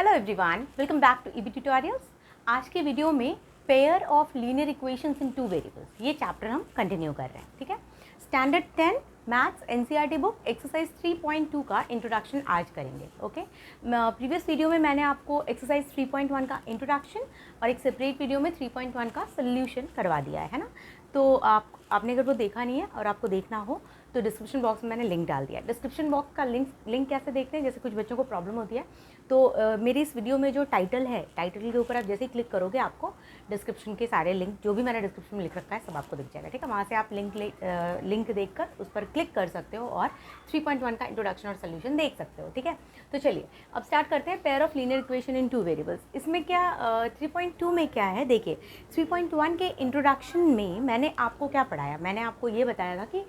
Hello everyone, welcome back to EB tutorials. आज के video में pair of linear equations in two variables ये chapter हम continue कर रहे हैं। ठीक है, standard 10 maths NCERT book exercise 3.2 का इंट्रोडक्शन आज करेंगे। ओके, प्रीवियस वीडियो में मैंने आपको एक्सरसाइज 3.1 का इंट्रोडक्शन और एक सेपरेट वीडियो में 3.1 का सोल्यूशन करवा दिया है ना। तो आपने अगर वो देखा नहीं है और आपको देखना हो तो डिस्क्रिप्शन बॉक्स में मैंने लिंक डाल दिया है। डिस्क्रिप्शन बॉक्स का लिंक कैसे देखते हैं, जैसे कुछ बच्चों को प्रॉब्लम होती है तो मेरी इस वीडियो में जो टाइटल है, टाइटल के ऊपर आप जैसे ही क्लिक करोगे आपको डिस्क्रिप्शन के सारे लिंक जो भी मैंने डिस्क्रिप्शन में लिख रखा है सब आपको दिख जाएगा। ठीक है, वहाँ से आप लिंक देखकर उस पर क्लिक कर सकते हो और 3.1 का इंट्रोडक्शन और सोल्यूशन देख सकते हो। ठीक है, तो चलिए अब स्टार्ट करते हैं। Pair of linear equation in two variables, इसमें क्या 3.2 में क्या है देखिए। 3.1 के इंट्रोडक्शन में मैंने आपको क्या पढ़ाया, मैंने आपको ये बताया था कि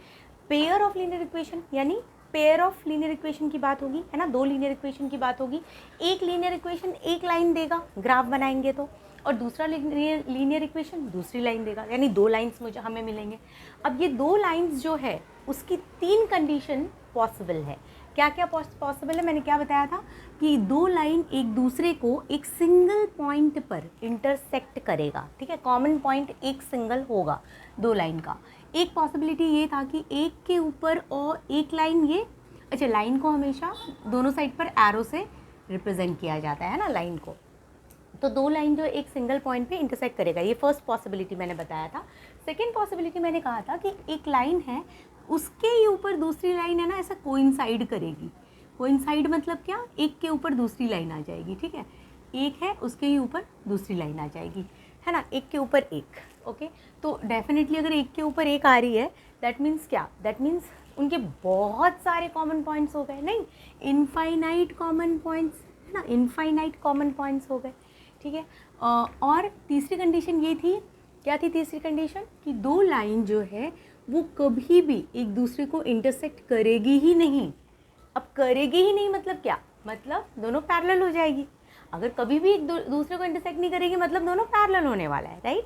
पेयर ऑफ लीनियर इक्वेशन यानी पेयर ऑफ लीनियर इक्वेशन की बात होगी, है ना। दो लीनियर इक्वेशन की बात होगी। एक लीनियर इक्वेशन एक लाइन देगा ग्राफ बनाएंगे तो, और दूसरा लीनियर इक्वेशन दूसरी लाइन देगा, यानी दो लाइंस मुझे हमें मिलेंगे। अब ये दो लाइंस जो है उसकी तीन कंडीशन पॉसिबल है। क्या क्या पॉसिबल है, मैंने क्या बताया था कि दो लाइन एक दूसरे को एक सिंगल पॉइंट पर इंटरसेक्ट करेगा। ठीक है, कॉमन पॉइंट एक सिंगल होगा दो लाइन का। एक पॉसिबिलिटी ये था कि एक के ऊपर और एक लाइन ये, अच्छा लाइन को हमेशा दोनों साइड पर एरो से रिप्रेजेंट किया जाता है ना लाइन को। तो दो लाइन जो एक सिंगल पॉइंट पे इंटरसेक्ट करेगा, ये फर्स्ट पॉसिबिलिटी मैंने बताया था। सेकेंड पॉसिबिलिटी मैंने कहा था कि एक लाइन है उसके ही ऊपर दूसरी लाइन है ना, ऐसा कोइंसाइड करेगी। कोइंसाइड मतलब क्या, एक के ऊपर दूसरी लाइन आ जाएगी। ठीक है, एक है उसके ही ऊपर दूसरी लाइन आ जाएगी, है ना, एक के ऊपर एक। ओके, तो डेफिनेटली अगर एक के ऊपर एक आ रही है दैट मीन्स क्या, दैट मीन्स उनके बहुत सारे कॉमन पॉइंट्स हो गए, नहीं इनफाइनाइट कॉमन पॉइंट्स, है ना, इनफाइनाइट कॉमन पॉइंट्स हो गए। ठीक है, और तीसरी कंडीशन ये थी, क्या थी तीसरी कंडीशन, कि दो लाइन जो है वो कभी भी एक दूसरे को इंटरसेक्ट करेगी ही नहीं। अब करेगी ही नहीं मतलब क्या, मतलब दोनों पैरेलल हो जाएगी। अगर कभी भी एक दूसरे को इंटरसेक्ट नहीं करेगी मतलब दोनों पैरेलल होने वाला है, राइट।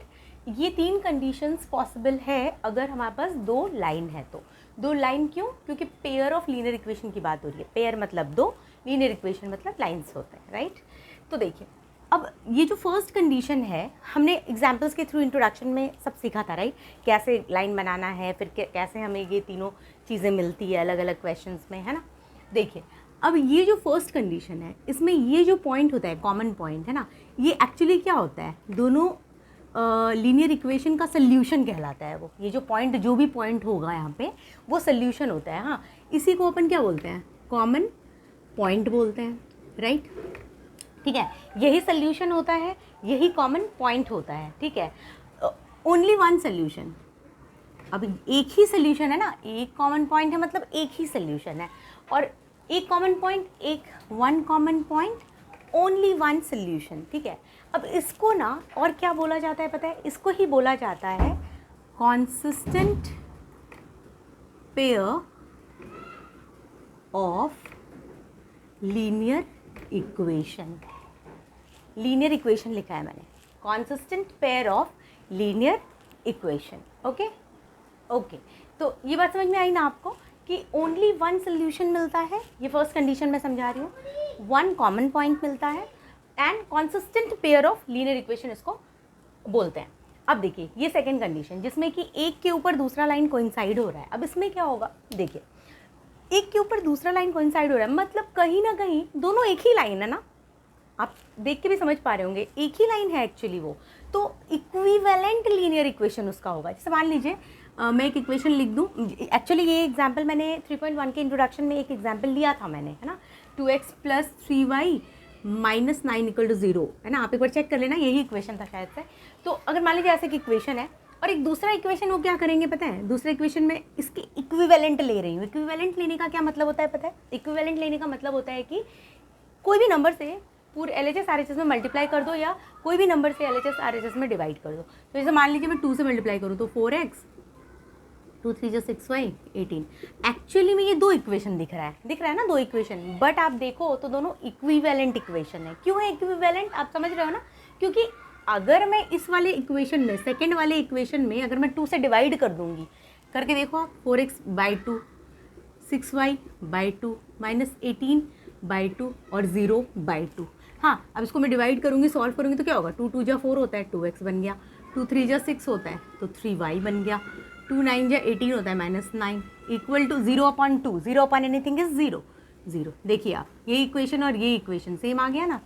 ये तीन कंडीशंस पॉसिबल है अगर हमारे पास दो लाइन है तो। दो लाइन क्यों, क्योंकि पेयर ऑफ लीनियर इक्वेशन की बात हो रही है। पेयर मतलब दो, लीनियर इक्वेशन मतलब लाइन्स होते हैं, राइट। तो देखिए अब ये जो फर्स्ट कंडीशन है हमने एग्जाम्पल्स के थ्रू इंट्रोडक्शन में सब सीखा था, राइट। कैसे लाइन बनाना है, फिर कैसे हमें ये तीनों चीज़ें मिलती है अलग अलग क्वेश्चंस में, है ना। देखिए अब ये जो फर्स्ट कंडीशन है इसमें ये जो पॉइंट होता है कॉमन पॉइंट, है ना, ये एक्चुअली क्या होता है, दोनों लीनियर इक्वेशन का सल्यूशन कहलाता है वो। ये जो पॉइंट, जो भी पॉइंट होगा यहाँ पे वो सल्यूशन होता है। हाँ, इसी को अपन क्या बोलते हैं, कॉमन पॉइंट बोलते हैं, राइट। ठीक है, यही सल्यूशन होता है, यही कॉमन पॉइंट होता है। ठीक है, ओनली वन सल्यूशन। अब एक ही सल्यूशन है ना, एक कॉमन पॉइंट है मतलब एक ही सल्यूशन है, और एक कॉमन पॉइंट, एक one common point, only one solution. ठीक है, अब इसको ना और क्या बोला जाता है पता है, इसको ही बोला जाता है consistent pair of linear equation. Linear equation लिखा है मैंने, consistent pair of linear equation. Okay okay, तो ये बात समझ में आई ना आपको कि ओनली वन सोल्यूशन मिलता है, ये फर्स्ट कंडीशन मैं समझा रही हूँ, वन कॉमन पॉइंट मिलता है and consistent pair of linear equation इसको बोलते हैं। अब देखिए ये सेकंड कंडीशन जिसमें कि एक के ऊपर दूसरा लाइन कोइंसाइड हो रहा है। अब इसमें क्या होगा, देखिए एक के ऊपर दूसरा लाइन कोइंसाइड हो रहा है मतलब कहीं ना कहीं दोनों एक ही लाइन है ना, आप देख के भी समझ पा रहे होंगे एक ही लाइन है एक्चुअली वो, तो इक्विवेलेंट लीनियर इक्वेशन उसका होगा। जैसे मान लीजिए मैं एक इक्वेशन लिख दूँ, एक्चुअली ये एग्जांपल मैंने 3.1 के इंट्रोडक्शन में एक एग्जांपल लिया था मैंने, है ना, 2x + 3y - 9 = 0, है ना। आप एक बार चेक कर लेना, यही इक्वेशन था शायद से। तो अगर मान लीजिए ऐसे एक इक्वेशन है और एक दूसरा इक्वेशन वो क्या करेंगे पता है, दूसरे इक्वेशन में इसके इक्विवेलेंट ले रही हूँ। इक्विवेलेंट लेने का क्या मतलब होता है पता है, इक्विवेलेंट लेने का मतलब होता है कि कोई भी नंबर से पूरे LHS RHS में मल्टीप्लाई कर दो या कोई भी नंबर से LHS RHS में डिवाइड कर दो। तो जैसे मान लीजिए मैं 2 से मल्टीप्लाई करूँ तो 4x, 2 3 = 6y 18। एक्चुअली में ये दो इक्वेशन दिख रहा है ना, दो इक्वेशन, बट आप देखो तो दोनों इक्विवेलेंट इक्वेशन है। क्यों है इक्विवेलेंट, आप समझ रहे हो ना, क्योंकि अगर मैं इस वाले इक्वेशन में, सेकेंड वाले इक्वेशन में अगर मैं 2 से डिवाइड कर दूंगी, करके देखो आप, 4x/2, 6y/2 -18/2 और 0/2, हाँ, अब इसको मैं डिवाइड करूँगी, सॉल्व करूँगी तो क्या होगा, 2 2 जा 4 होता है, 2x बन गया, 2 3 जा 6 होता है तो 3y बन गया, 2 9 जा 18 होता है -9 इक्वल टू 0/2, 0 एनीथिंग इज 0 0। देखिए आप, ये इक्वेशन और ये इक्वेशन सेम आ गया ना,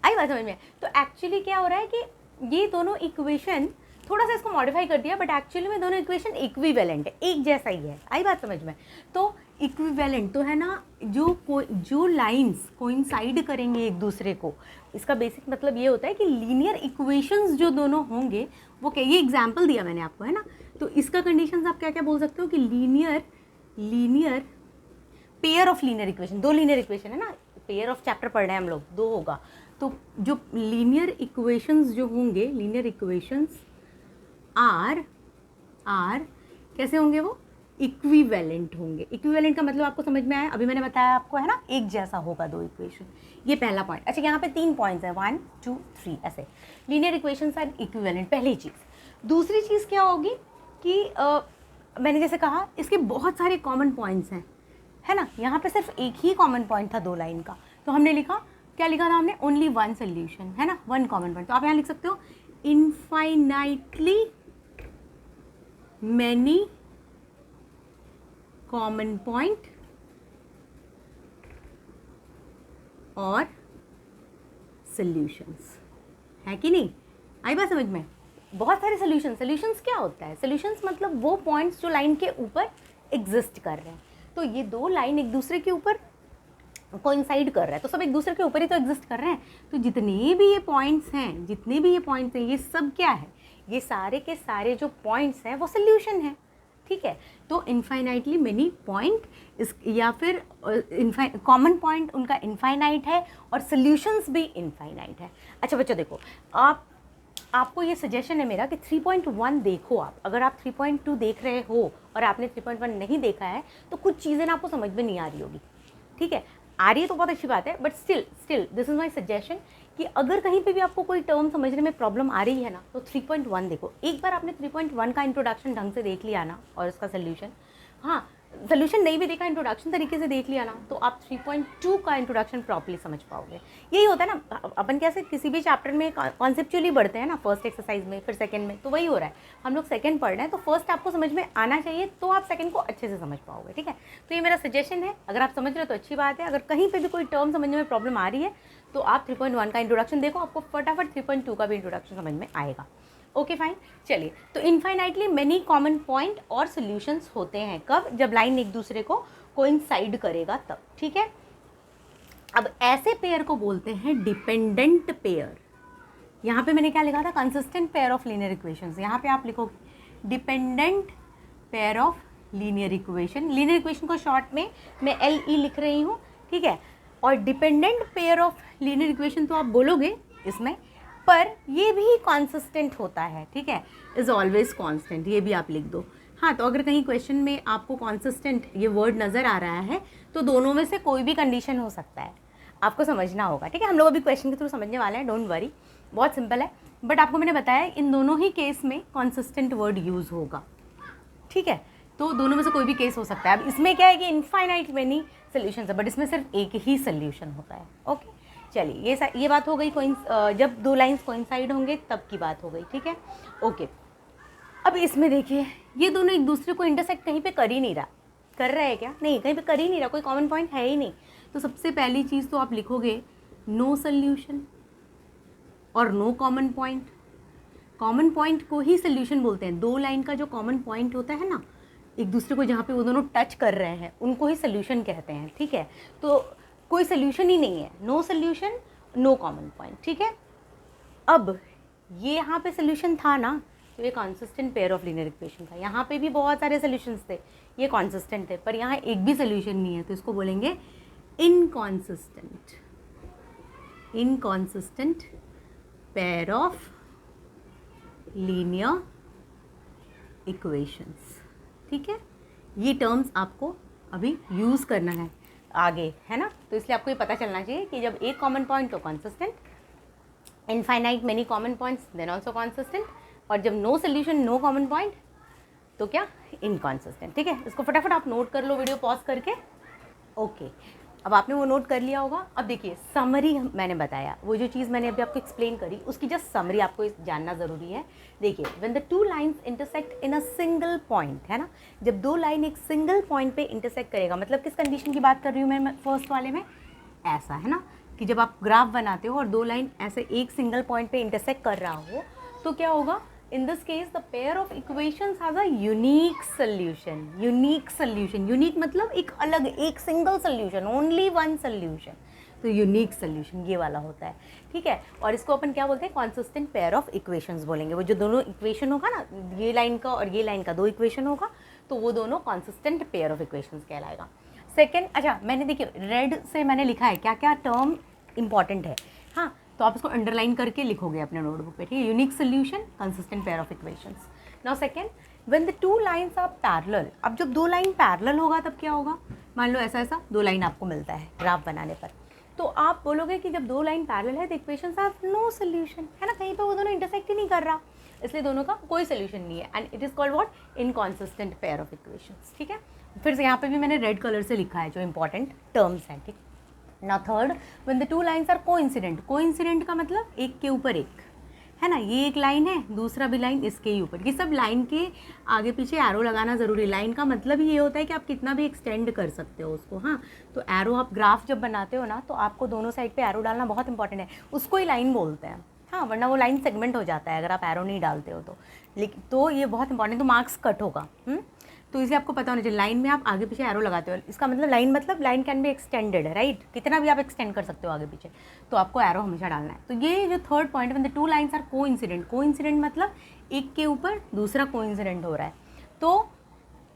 आई बात समझ में। तो एक्चुअली क्या हो रहा है कि ये दोनों इक्वेशन थोड़ा सा इसको मॉडिफाई कर दिया, बट एक्चुअली में दोनों इक्वेशन इक्विवेलेंट है, एक जैसा ही है, आई बात समझ में। तो इक्विवेलेंट तो है ना, जो लाइंस कोइंसाइड करेंगे एक दूसरे को, इसका बेसिक मतलब ये होता है कि लीनियर इक्वेशंस जो दोनों होंगे वो क्या, ये एग्जाम्पल दिया मैंने आपको, है ना। तो इसका कंडीशंस आप क्या क्या बोल सकते हो कि linear pair of linear equation, 2 linear equation है ना, पेयर ऑफ चैप्टर पढ़ रहे हैं हम लोग, 2 होगा। तो जो लीनियर इक्वेशंस जो होंगे, लीनियर इक्वेशंस आर कैसे होंगे, वो इक्विवेलेंट होंगे। इक्विवेलेंट का मतलब आपको समझ में आया, अभी मैंने बताया आपको, है ना, एक जैसा होगा 2 इक्वेशन, ये पहला पॉइंट। अच्छा, यहाँ पे 3 पॉइंट्स हैं, 1 2 3 ऐसे, लीनियर इक्वेशंस आर इक्विवेलेंट, पहली चीज़। दूसरी चीज़ क्या होगी कि मैंने जैसे कहा इसके बहुत सारे कॉमन पॉइंट्स हैं, है ना। यहाँ पे सिर्फ एक ही कॉमन पॉइंट था 2 लाइन का, तो हमने लिखा, क्या लिखा था हमने, ओनली 1 सोल्यूशन, है ना, 1 कॉमन पॉइंट। तो आप यहाँ लिख सकते हो इनफाइनाइटली मैनी कॉमन पॉइंट और सॉल्यूशंस, है कि नहीं, आई बात समझ में। बहुत सारे सॉल्यूशंस क्या होता है, सॉल्यूशंस मतलब वो पॉइंट्स जो लाइन के ऊपर एग्जिस्ट कर रहे हैं। तो ये 2 लाइन एक दूसरे के ऊपर कोइंसाइड कर रहा है, तो सब एक दूसरे के ऊपर ही तो एग्जिस्ट कर रहे हैं। तो जितने भी ये पॉइंट्स हैं, ये सब क्या है, ये सारे के सारे जो पॉइंट्स हैं वो सोल्यूशन है, ठीक है। तो इनफाइनाइटली मेनी पॉइंट इस, या फिर कॉमन पॉइंट उनका इनफाइनाइट है और सोल्यूशंस भी इनफाइनाइट है। अच्छा बच्चों देखो, आपको ये सजेशन है मेरा कि 3.1 देखो आप, अगर आप 3.2 देख रहे हो और आपने 3.1 नहीं देखा है तो कुछ चीज़ें ना आपको समझ में नहीं आ रही होगी, ठीक है। आ रही है तो बहुत अच्छी बात है, but still this is my suggestion कि अगर कहीं पे भी आपको कोई टर्म समझने में प्रॉब्लम आ रही है ना, तो 3.1 देखो। एक बार आपने 3.1 का इंट्रोडक्शन ढंग से देख लिया ना, और उसका सोल्यूशन, हाँ सोल्यूशन नहीं भी देखा, इंट्रोडक्शन तरीके से देख लिया ना, तो आप 3.2 का इंट्रोडक्शन प्रॉपर्ली समझ पाओगे। यही होता है ना, अपन कैसे किसी भी चैप्टर में कॉन्सेप्चुअली बढ़ते हैं ना, फर्स्ट एक्सरसाइज में, फिर सेकंड में, तो वही हो रहा है। हम लोग सेकंड पढ़ रहे हैं, तो फर्स्ट आपको समझ में आना चाहिए, तो आप सेकंड को अच्छे से समझ पाओगे, ठीक है। तो ये मेरा सजेशन है, अगर आप समझ रहे हो तो अच्छी बात है, अगर कहीं पर भी कोई टर्म समझने में प्रॉब्लम आ रही है तो आप 3.1 का इंट्रोडक्शन देखो, आपको फटाफट 3.2 का भी इंट्रोडक्शन समझ में आएगा। ओके फाइन, चलिए। तो इनफाइनाइटली मेनी कॉमन पॉइंट और सॉल्यूशंस होते हैं, कब, जब लाइन एक दूसरे को कोइंसाइड करेगा तब, ठीक है। अब ऐसे पेयर को बोलते हैं डिपेंडेंट पेयर। यहाँ पे मैंने क्या लिखा था, consistent pair of linear equations, यहाँ पे आप लिखोगे dependent pair of linear equation. Linear equation को शॉर्ट में मैं LE लिख रही हूँ, ठीक है। और dependent pair of linear equation तो आप बोलोगे इसमें, पर ये भी कॉन्सिस्टेंट होता है, ठीक है, इज़ ऑलवेज कॉन्स्टेंट, ये भी आप लिख दो। हाँ, तो अगर कहीं क्वेश्चन में आपको कॉन्सिस्टेंट ये वर्ड नज़र आ रहा है तो दोनों में से कोई भी कंडीशन हो सकता है, आपको समझना होगा, ठीक है। हम लोग अभी क्वेश्चन के थ्रू समझने वाले हैं, डोंट वरी, बहुत सिंपल है। बट आपको मैंने बताया इन दोनों ही केस में कॉन्सिस्टेंट वर्ड यूज़ होगा, ठीक है। तो दोनों में से कोई भी केस हो सकता है। अब इसमें क्या है कि इनफाइनाइट मेनी सोल्यूशंस है, बट इसमें सिर्फ एक ही सोल्यूशन होता है। ओके, चलिए, ये बात हो गई, जब 2 लाइंस कोइंसाइड होंगे तब की बात हो गई, ठीक है। ओके, अब इसमें देखिए, ये दोनों एक दूसरे को इंटरसेक्ट कहीं पे कर ही नहीं रहा, कर रहा है क्या, नहीं, कहीं पे कर ही नहीं रहा, कोई कॉमन पॉइंट है ही नहीं। तो सबसे पहली चीज़ तो आप लिखोगे नो सोल्यूशन और no common point. Common point को ही सोल्यूशन बोलते हैं, 2 लाइन का जो कॉमन पॉइंट होता है ना, एक दूसरे को जहाँ पे वो दोनों टच कर रहे हैं, उनको ही सोल्यूशन कहते हैं, ठीक है। तो कोई सोल्यूशन ही नहीं है, no solution, no common point, ठीक है। अब ये यहाँ पे सोल्यूशन था ना, तो ये consistent pair of linear equation था। यहाँ पे भी बहुत सारे सोल्यूशंस थे, ये कॉन्सिस्टेंट थे, पर यहाँ एक भी सोल्यूशन नहीं है, तो इसको बोलेंगे inconsistent pair of linear equations, ठीक है। ये टर्म्स आपको अभी यूज़ करना है आगे, है ना। तो इसलिए आपको ये पता चलना चाहिए कि जब एक कॉमन पॉइंट तो consistent, infinite many common points then also consistent, और जब no solution no common point तो क्या, इनकॉन्सिस्टेंट, ठीक है। इसको फटाफट आप नोट कर लो वीडियो पॉज करके। ओके, अब आपने वो नोट कर लिया होगा। अब देखिए समरी मैंने बताया, वो जो चीज़ मैंने अभी आपको एक्सप्लेन करी उसकी जस्ट समरी आपको जानना ज़रूरी है। देखिए when the two lines intersect in a single point, है ना, जब दो लाइन एक सिंगल पॉइंट पे इंटरसेक्ट करेगा, मतलब किस कंडीशन की बात कर रही हूँ मैं फर्स्ट वाले में, ऐसा है ना कि जब आप ग्राफ बनाते हो और दो लाइन ऐसे एक सिंगल पॉइंट पे इंटरसेक्ट कर रहा हो तो क्या होगा, in this case the pair of equations has a unique solution। unique मतलब एक अलग, एक single solution, only one solution, तो यूनिक सोल्यूशन ये वाला होता है, ठीक है। और इसको अपन क्या बोलते हैं, कॉन्सिस्टेंट पेयर ऑफ इक्वेशंस बोलेंगे। वो जो दोनों इक्वेशन होगा ना, ये लाइन का और ये लाइन का दो इक्वेशन होगा तो वो दोनों कॉन्सिस्टेंट पेयर ऑफ इक्वेशंस कहलाएगा। सेकेंड, अच्छा मैंने देखिए रेड से मैंने लिखा है क्या क्या टर्म इंपॉर्टेंट है, हाँ, तो आप इसको अंडरलाइन करके लिखोगे अपने नोटबुक पे, ठीक है। Unique solution, consistent pair of equations. Now second, when the two lines are parallel, अब जब दो लाइन पैरेलल होगा तब क्या होगा, मान लो ऐसा ऐसा दो लाइन आपको मिलता है ग्राफ बनाने पर, तो आप बोलोगे कि जब दो लाइन पैरेलल है the equations are no solution, है ना, कहीं पर वो दोनों इंटरसेक्ट ही नहीं कर रहा, इसलिए दोनों का कोई सोल्यूशन नहीं है, and it is called what, inconsistent pair of equations, ठीक है। फिर से यहाँ पे भी मैंने रेड कलर से लिखा है जो इंपॉर्टेंट टर्म्स हैं, ठीक। ना third, when the two lines are coincident, coincident का मतलब एक के ऊपर एक, है ना, ये एक लाइन है दूसरा भी लाइन इसके ही ऊपर, ये सब लाइन के आगे पीछे एरो लगाना ज़रूरी। लाइन का मतलब ही ये होता है कि आप कितना भी एक्सटेंड कर सकते हो उसको, हाँ, तो एरो आप ग्राफ जब बनाते हो ना तो आपको दोनों साइड पे एरो डालना बहुत इंपॉर्टेंट है, उसको ही लाइन बोलते हैं, हाँ, वरना वो लाइन सेगमेंट हो जाता है अगर आप एरो नहीं डालते हो तो, लेकिन तो ये बहुत इंपॉर्टेंट, तो मार्क्स कट होगा, तो इसे आपको पता होना चाहिए। लाइन में आप आगे पीछे एरो लगाते हो, इसका मतलब line can be extended, right, कितना भी आप एक्सटेंड कर सकते हो आगे पीछे, तो आपको एरो हमेशा डालना है। तो ये जो third point, when the two lines are coincident मतलब एक के ऊपर दूसरा कोइंसिडेंट हो रहा है, तो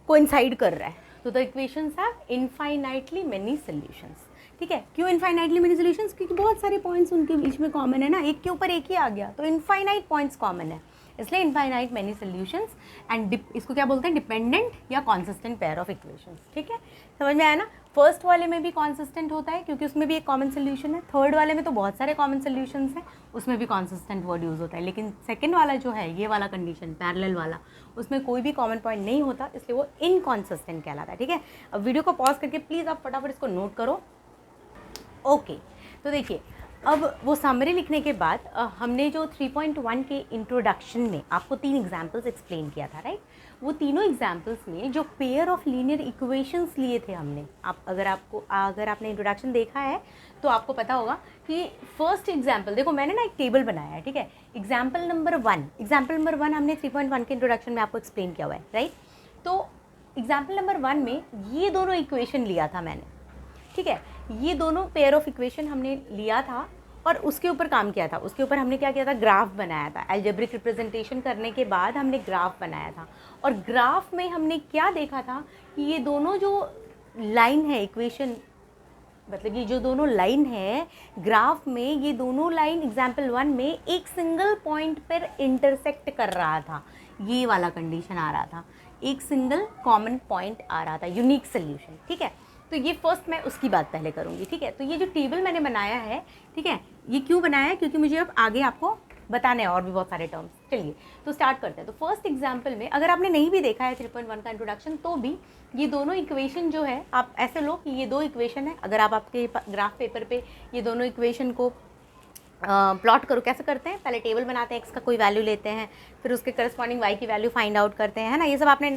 कोइंसाइड कर रहा है, तो the equations have infinitely many solutions, ठीक है। क्यों इनफाइनाइटली मेनी सॉल्यूशंस, क्योंकि बहुत सारे पॉइंट्स उनके बीच में कॉमन है ना, एक के ऊपर एक ही आ गया तो इनफाइनाइट पॉइंट्स कॉमन है, इसलिए इनफाइनाइट मेनी सॉल्यूशंस, एंड इसको क्या बोलते हैं, डिपेंडेंट या कॉन्सिस्टेंट पेयर ऑफ इक्वेशंस, ठीक है, समझ में आया ना। फर्स्ट वाले में भी कॉन्सिस्टेंट होता है क्योंकि उसमें भी एक कॉमन सोल्यूशन है, थर्ड वाले में तो बहुत सारे कॉमन सोल्यूशंस हैं, उसमें भी कॉन्सिस्टेंट वर्ड यूज़ होता है, लेकिन सेकेंड वाला जो है ये वाला कंडीशन पैरेलल वाला, उसमें कोई भी कॉमन पॉइंट नहीं होता, इसलिए वो इनकॉन्सिस्टेंट कहलाता है, ठीक है। अब वीडियो को पॉज करके प्लीज़ आप फटाफट इसको नोट करो, ओके। तो देखिए अब वो समरी लिखने के बाद हमने जो 3.1 के इंट्रोडक्शन में आपको 3 एग्जाम्पल्स एक्सप्लेन किया था, राइट, वो तीनों एग्जाम्पल्स में जो पेयर ऑफ लीनियर इक्वेशंस लिए थे हमने, आप अगर आपने इंट्रोडक्शन देखा है तो आपको पता होगा कि फर्स्ट एग्जाम्पल, देखो मैंने ना एक टेबल बनाया है, ठीक है, एग्जाम्पल नंबर वन हमने 3.1 के इंट्रोडक्शन में आपको एक्सप्लेन किया हुआ है, राइट। तो एग्जाम्पल नंबर 1 में ये दोनों इक्वेशन लिया था मैंने, ठीक है, ये दोनों पेयर ऑफ इक्वेशन हमने लिया था और उसके ऊपर काम किया था, उसके ऊपर हमने क्या किया था, ग्राफ बनाया था, अलजेब्रिक रिप्रेजेंटेशन करने के बाद हमने ग्राफ बनाया था, और ग्राफ में हमने क्या देखा था कि ये दोनों जो लाइन है इक्वेशन, मतलब ये जो दोनों लाइन है ग्राफ में, ये दोनों लाइन एग्जाम्पल 1 में एक सिंगल पॉइंट पर इंटरसेक्ट कर रहा था, ये वाला कंडीशन आ रहा था, एक सिंगल कॉमन पॉइंट आ रहा था, यूनिक सोल्यूशन, ठीक है। तो ये फर्स्ट मैं उसकी बात पहले करूँगी, ठीक है। तो ये जो टेबल मैंने बनाया है, ठीक है, ये क्यों बनाया है, क्योंकि मुझे अब आगे आपको बताने हैं और भी बहुत सारे टर्म्स। चलिए तो स्टार्ट करते हैं। तो फर्स्ट एग्जांपल में अगर आपने नहीं भी देखा है 3.1 का इंट्रोडक्शन, तो भी ये दोनों इक्वेशन जो है आप ऐसे लो कि ये दो इक्वेशन है, अगर आप आपके ग्राफ पेपर पे ये दोनों इक्वेशन को प्लॉट करो, कैसे करते हैं, पहले टेबल बनाते हैं, एक्स का कोई वैल्यू लेते हैं, फिर उसके करस्पॉन्डिंग वाई की वैल्यू फाइंड आउट करते हैं, है ना, ये सब आपने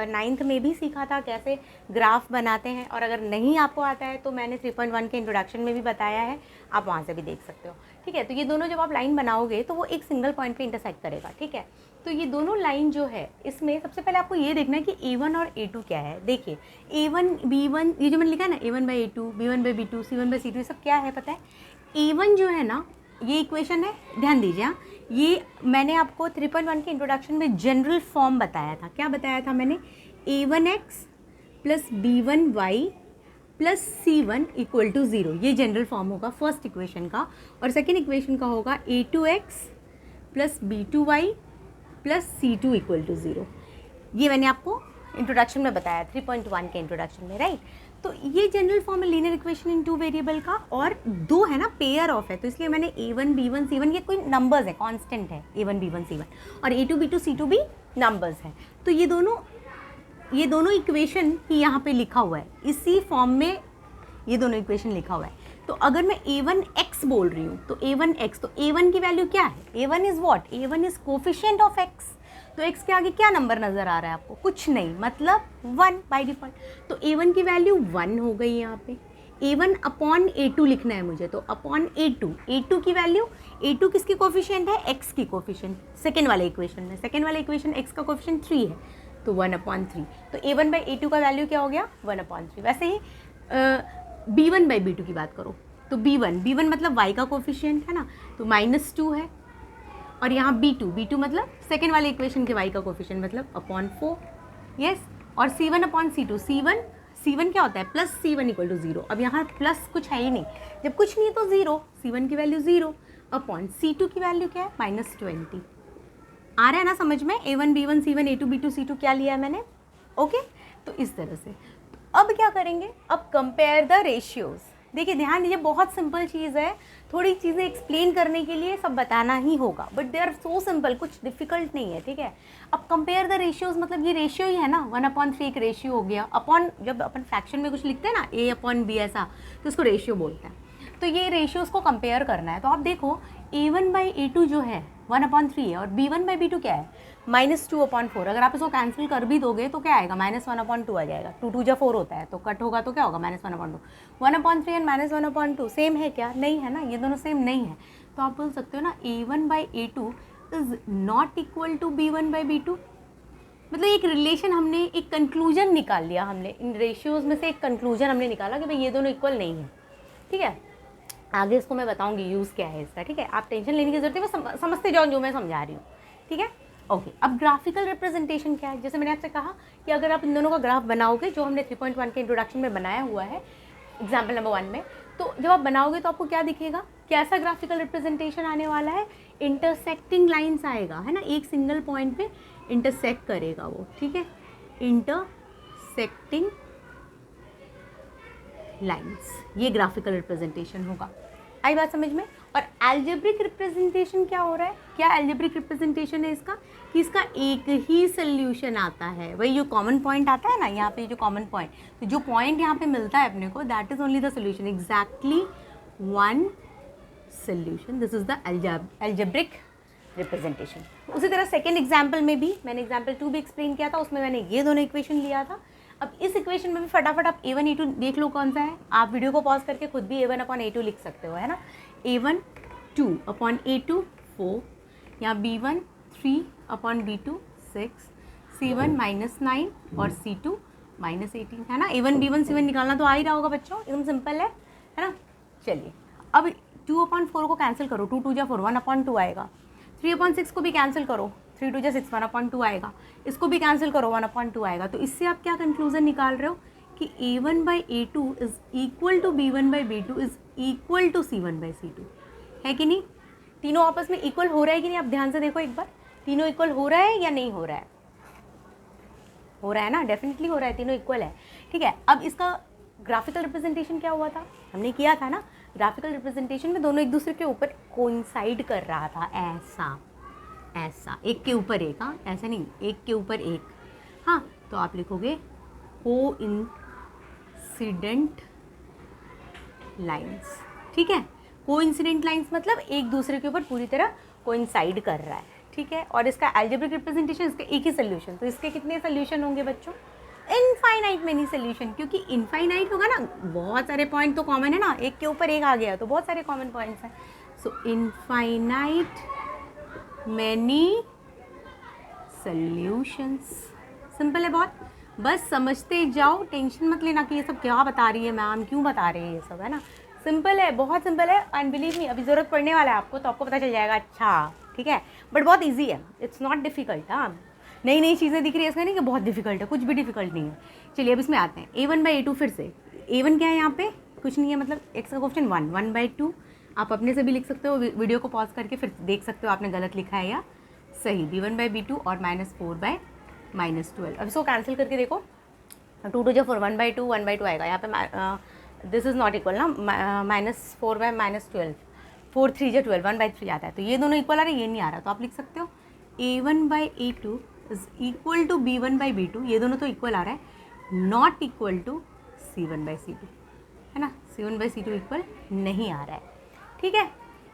नाइन्थ में भी सीखा था कैसे ग्राफ बनाते हैं, और अगर नहीं आपको आता है तो मैंने 3.1 के इंट्रोडक्शन में भी बताया है, आप वहाँ से भी देख सकते हो, ठीक है। तो ये दोनों जब आप लाइन बनाओगे तो वो एक सिंगल पॉइंट पे इंटरसेक्ट करेगा, ठीक है। तो ये दोनों लाइन जो है इसमें सबसे पहले आपको ये देखना है कि A1 और A2 क्या है। देखिए A1 B1, ये जो मैंने लिखा है ना A1/A2, B1/B2, C1/C2, ये सब क्या है पता है। A1 जो है ना, ये इक्वेशन है, ध्यान दीजिए, ये मैंने आपको 3.1 के इंट्रोडक्शन में जनरल फॉर्म बताया था। क्या बताया था मैंने, A1x plus B1y plus C1 equal to 0, ये जनरल फॉर्म होगा फर्स्ट इक्वेशन का, और सेकेंड इक्वेशन का होगा A2x plus B2y plus C2 equal to 0। ये मैंने आपको इंट्रोडक्शन में बताया 3.1 के इंट्रोडक्शन में, राइट। तो ये जनरल फॉर्म है linear equation in two variable का, और दो है ना, पेयर ऑफ है, तो इसलिए मैंने A1 B1 C1, ये कोई नंबर्स है, कांस्टेंट है A1 B1 C1, और A2 B2 C2 भी नंबर्स हैं। तो ये दोनों इक्वेशन ही यहाँ पे लिखा हुआ है, इसी फॉर्म में ये दोनों इक्वेशन लिखा हुआ है। तो अगर मैं a1x बोल रही हूँ तो a1x, तो a1 की वैल्यू क्या है? a1 is what? a1 is coefficient of x। तो x के आगे क्या नंबर नज़र आ रहा है आपको? कुछ नहीं, मतलब 1 बाई डिफॉल्ट। तो a1 की वैल्यू 1 हो गई यहाँ पे। a1 अपॉन a2 लिखना है मुझे, तो अपॉन a2 की वैल्यू, a2 किसकी कोफिशिएंट है? x की कोफिशिएंट। सेकेंड वाले इक्वेशन में, सेकेंड वाले इक्वेशन x का कोफिशिएंट 3 है, तो 1/3। तो a1 बाई a2 का वैल्यू क्या हो गया? 1/3। वैसे ही b1 बाई b2 की बात करो तो b1 मतलब y का कोफिशिएंट है ना, तो -2 है। और यहाँ b2 मतलब सेकेंड वाले इक्वेशन के y का कोफिशिएंट, मतलब अपॉन 4। यस। और c1/c2, c1 क्या होता है? Plus c1 equal to 0। अब यहाँ प्लस कुछ है ही नहीं, जब कुछ नहीं तो 0, c1 की वैल्यू 0 अपॉन c2 की वैल्यू क्या है? -20। आ रहा है ना समझ में? a1 b1 c1 a2 b2 c2 क्या लिया है मैंने? ओके। तो इस तरह से अब क्या करेंगे? अब कंपेयर द रेशियोज। देखिए ध्यान दीजिए, बहुत सिंपल चीज़ है, थोड़ी चीज़ें एक्सप्लेन करने के लिए सब बताना ही होगा, but they are so simple, कुछ डिफिकल्ट नहीं है, ठीक है। अब कंपेयर द रेशियोज मतलब ये रेशियो ही है ना, 1/3 एक रेशियो हो गया। अपॉन जब अपन फ्रैक्शन में कुछ लिखते हैं ना, a/b ऐसा, तो उसको रेशियो बोलते हैं। तो ये रेशियोज को कंपेयर करना है। तो आप देखो a1 बाई a2 जो है 1/3 है, और b1 बाई b2 क्या है? -2/4। अगर आप इसको कैंसिल कर भी दोगे तो क्या आएगा? -1/2 आ जाएगा। 2 2 4 होता है, तो कट होगा तो क्या होगा? -1/2। 1/3 एंड -1/2 सेम है क्या? नहीं है ना, ये दोनों सेम नहीं है। तो आप बोल सकते हो ना a1 by a2 is not equal to b1 by b2। मतलब एक रिलेशन, हमने एक कंक्लूजन निकाल लिया, हमने इन रेशियोज में से एक कंक्लूजन हमने निकाला कि भाई ये दोनों इक्वल नहीं है, ठीक है। आगे इसको मैं बताऊंगी यूज़ क्या है इसका, ठीक है। आप टेंशन लेने की जरूरत है, मैं समझते जाओ जो मैं समझा रही हूँ, ठीक है। ओके। अब ग्राफिकल रिप्रेजेंटेशन क्या है? जैसे मैंने आपसे कहा कि अगर आप इन दोनों का ग्राफ बनाओगे, जो हमने 3.1 के इंट्रोडक्शन में बनाया हुआ है एग्जाम्पल नंबर 1 में, तो जब आप बनाओगे तो आपको क्या दिखेगा? कैसा ग्राफिकल रिप्रेजेंटेशन आने वाला है? इंटरसेक्टिंग लाइन्स आएगा, है ना, एक सिंगल पॉइंट पे इंटरसेक्ट करेगा वो, ठीक है, इंटरसेक्टिंग लाइन्स, ये ग्राफिकल रिप्रेजेंटेशन होगा। आई बात समझ में? और एल्जेब्रिक रिप्रेजेंटेशन क्या हो रहा है? क्या एल्जेब्रिक रिप्रेजेंटेशन है इसका? कि इसका एक ही सोल्यूशन आता है, वही जो कॉमन पॉइंट आता है ना, यहाँ पे जो कॉमन पॉइंट, तो जो पॉइंट यहाँ पे मिलता है अपने को, that is only the solution, exactly one solution. This is the algebraic representation. उसी तरह सेकेंड एग्जाम्पल में भी, मैंने एग्जाम्पल 2 भी एक्सप्लेन किया था, उसमें मैंने ये दोनों इक्वेशन लिया था। अब इस इक्वेशन में भी फटाफट आप a1 a2 देख लो कौन सा है। आप वीडियो को पॉज करके खुद भी a1/a2 लिख सकते हो, है ना। a1 2/a2 4, यहाँ b1 3/b2 6, c1 -9 और c2 -18, है ना। a1 b1 c1 निकालना तो आ ही रहा होगा बच्चों, एकदम सिंपल है ना। चलिए अब 2/4 को कैंसिल करो, 2 2 4 1/2 आएगा। 3/6 को भी कैंसिल करो, 3 2 6 1/2 आएगा। इसको भी कैंसिल करो, 1/2 आएगा। तो इससे आप क्या कंक्लूजन निकाल रहे हो? कि a1 by a2 is equal to b1 by b2 is equal to c1 by c2, है कि नहीं? तीनों आपस में इक्वल हो रहा है कि नहीं? आप ध्यान से देखो एक बार, तीनों इक्वल हो रहा है या नहीं हो रहा है? हो रहा है ना, डेफिनेटली हो रहा है, तीनों इक्वल है, ठीक है। अब इसका ग्राफिकल रिप्रेजेंटेशन क्या हुआ था? हमने किया था ना, ग्राफिकल रिप्रेजेंटेशन में दोनों एक दूसरे के ऊपर कोइंसाइड कर रहा था, ऐसा ऐसा, एक के ऊपर एक, हाँ ऐसा नहीं, एक के ऊपर एक, हाँ। तो आप लिखोगे कोइंसिडेंट लाइंस, ठीक है। कोइंसिडेंट लाइंस मतलब एक दूसरे के ऊपर पूरी तरह कोइंसाइड कर रहा है, ठीक है। और इसका एल्जेब्रिक रिप्रेजेंटेशन, इसका एक ही सोल्यूशन, तो इसके कितने सोल्यूशन होंगे बच्चों? इनफाइनाइट मेनी सोल्यूशन, क्योंकि इनफाइनाइट होगा ना, बहुत सारे पॉइंट तो कॉमन है ना, एक के ऊपर एक आ गया तो बहुत सारे कॉमन पॉइंट्स हैं। सो इनफाइनाइट मैनी सॉल्यूशंस, सिंपल है बहुत, बस समझते जाओ, टेंशन मत लेना कि ये सब क्या बता रही है मैम, क्यों बता रही है ये सब, है ना। सिंपल है, बहुत सिंपल है, एंड बिलीव मी अभी ज़रूरत पड़ने वाला है आपको, तो आपको पता चल जाएगा, अच्छा ठीक है। बट बहुत ईजी है, इट्स नॉट डिफिकल्ट। हाँ, नई नई चीज़ें दिख रही है, इसका नहीं कि बहुत डिफिकल्ट है, कुछ भी डिफिकल्ट नहीं है। चलिए अब इसमें आते हैं, a1 बाई a2, फिर से a1 क्या है यहाँ पे? कुछ नहीं है, मतलब x का क्वेश्चन 1/2। आप अपने से भी लिख सकते हो, वीडियो को पॉज करके फिर देख सकते हो आपने गलत लिखा है या सही। b1 बाई b2 और -4/-12। अब इसको कैंसिल करके देखो, 2 2 4 1/2 आएगा यहाँ पे, दिस इज़ नॉट इक्वल ना, -4/-12, 4 3 12, 1/3 आता है, तो ये दोनों इक्वल आ रहे हैं, ये नहीं आ रहा, तो आप लिख सकते हो a1 by a2 is equal to b1 by b2, ये दोनों तो इक्वल आ रहा है, not equal to c1 by c2। है ना, C1/C2 इक्वल नहीं आ रहा है, ठीक है।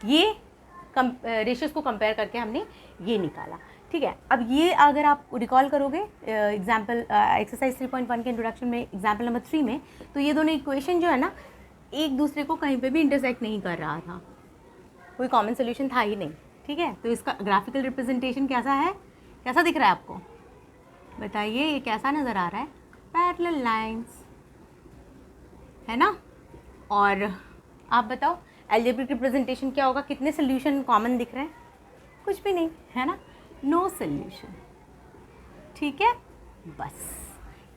ये रेशियोज को कंपेयर करके हमने ये निकाला, ठीक है। अब ये अगर आप रिकॉल करोगे एग्जाम्पल एक्सरसाइज 3.1 के इंट्रोडक्शन में एग्जाम्पल नंबर 3 में, तो ये दोनों इक्वेशन जो है ना एक दूसरे को कहीं पे भी इंटरसेक्ट नहीं कर रहा था, कोई कॉमन सोल्यूशन था ही नहीं, ठीक है। तो इसका ग्राफिकल रिप्रेजेंटेशन कैसा है, कैसा दिख रहा है आपको बताइए, ये कैसा नज़र आ रहा है, पैरेलल लाइंस, है ना। और आप बताओ अलजेब्रिक रिप्रेजेंटेशन क्या होगा, कितने सोल्यूशन कॉमन दिख रहे हैं, कुछ भी नहीं, है ना, नो सोल्यूशन, ठीक है। बस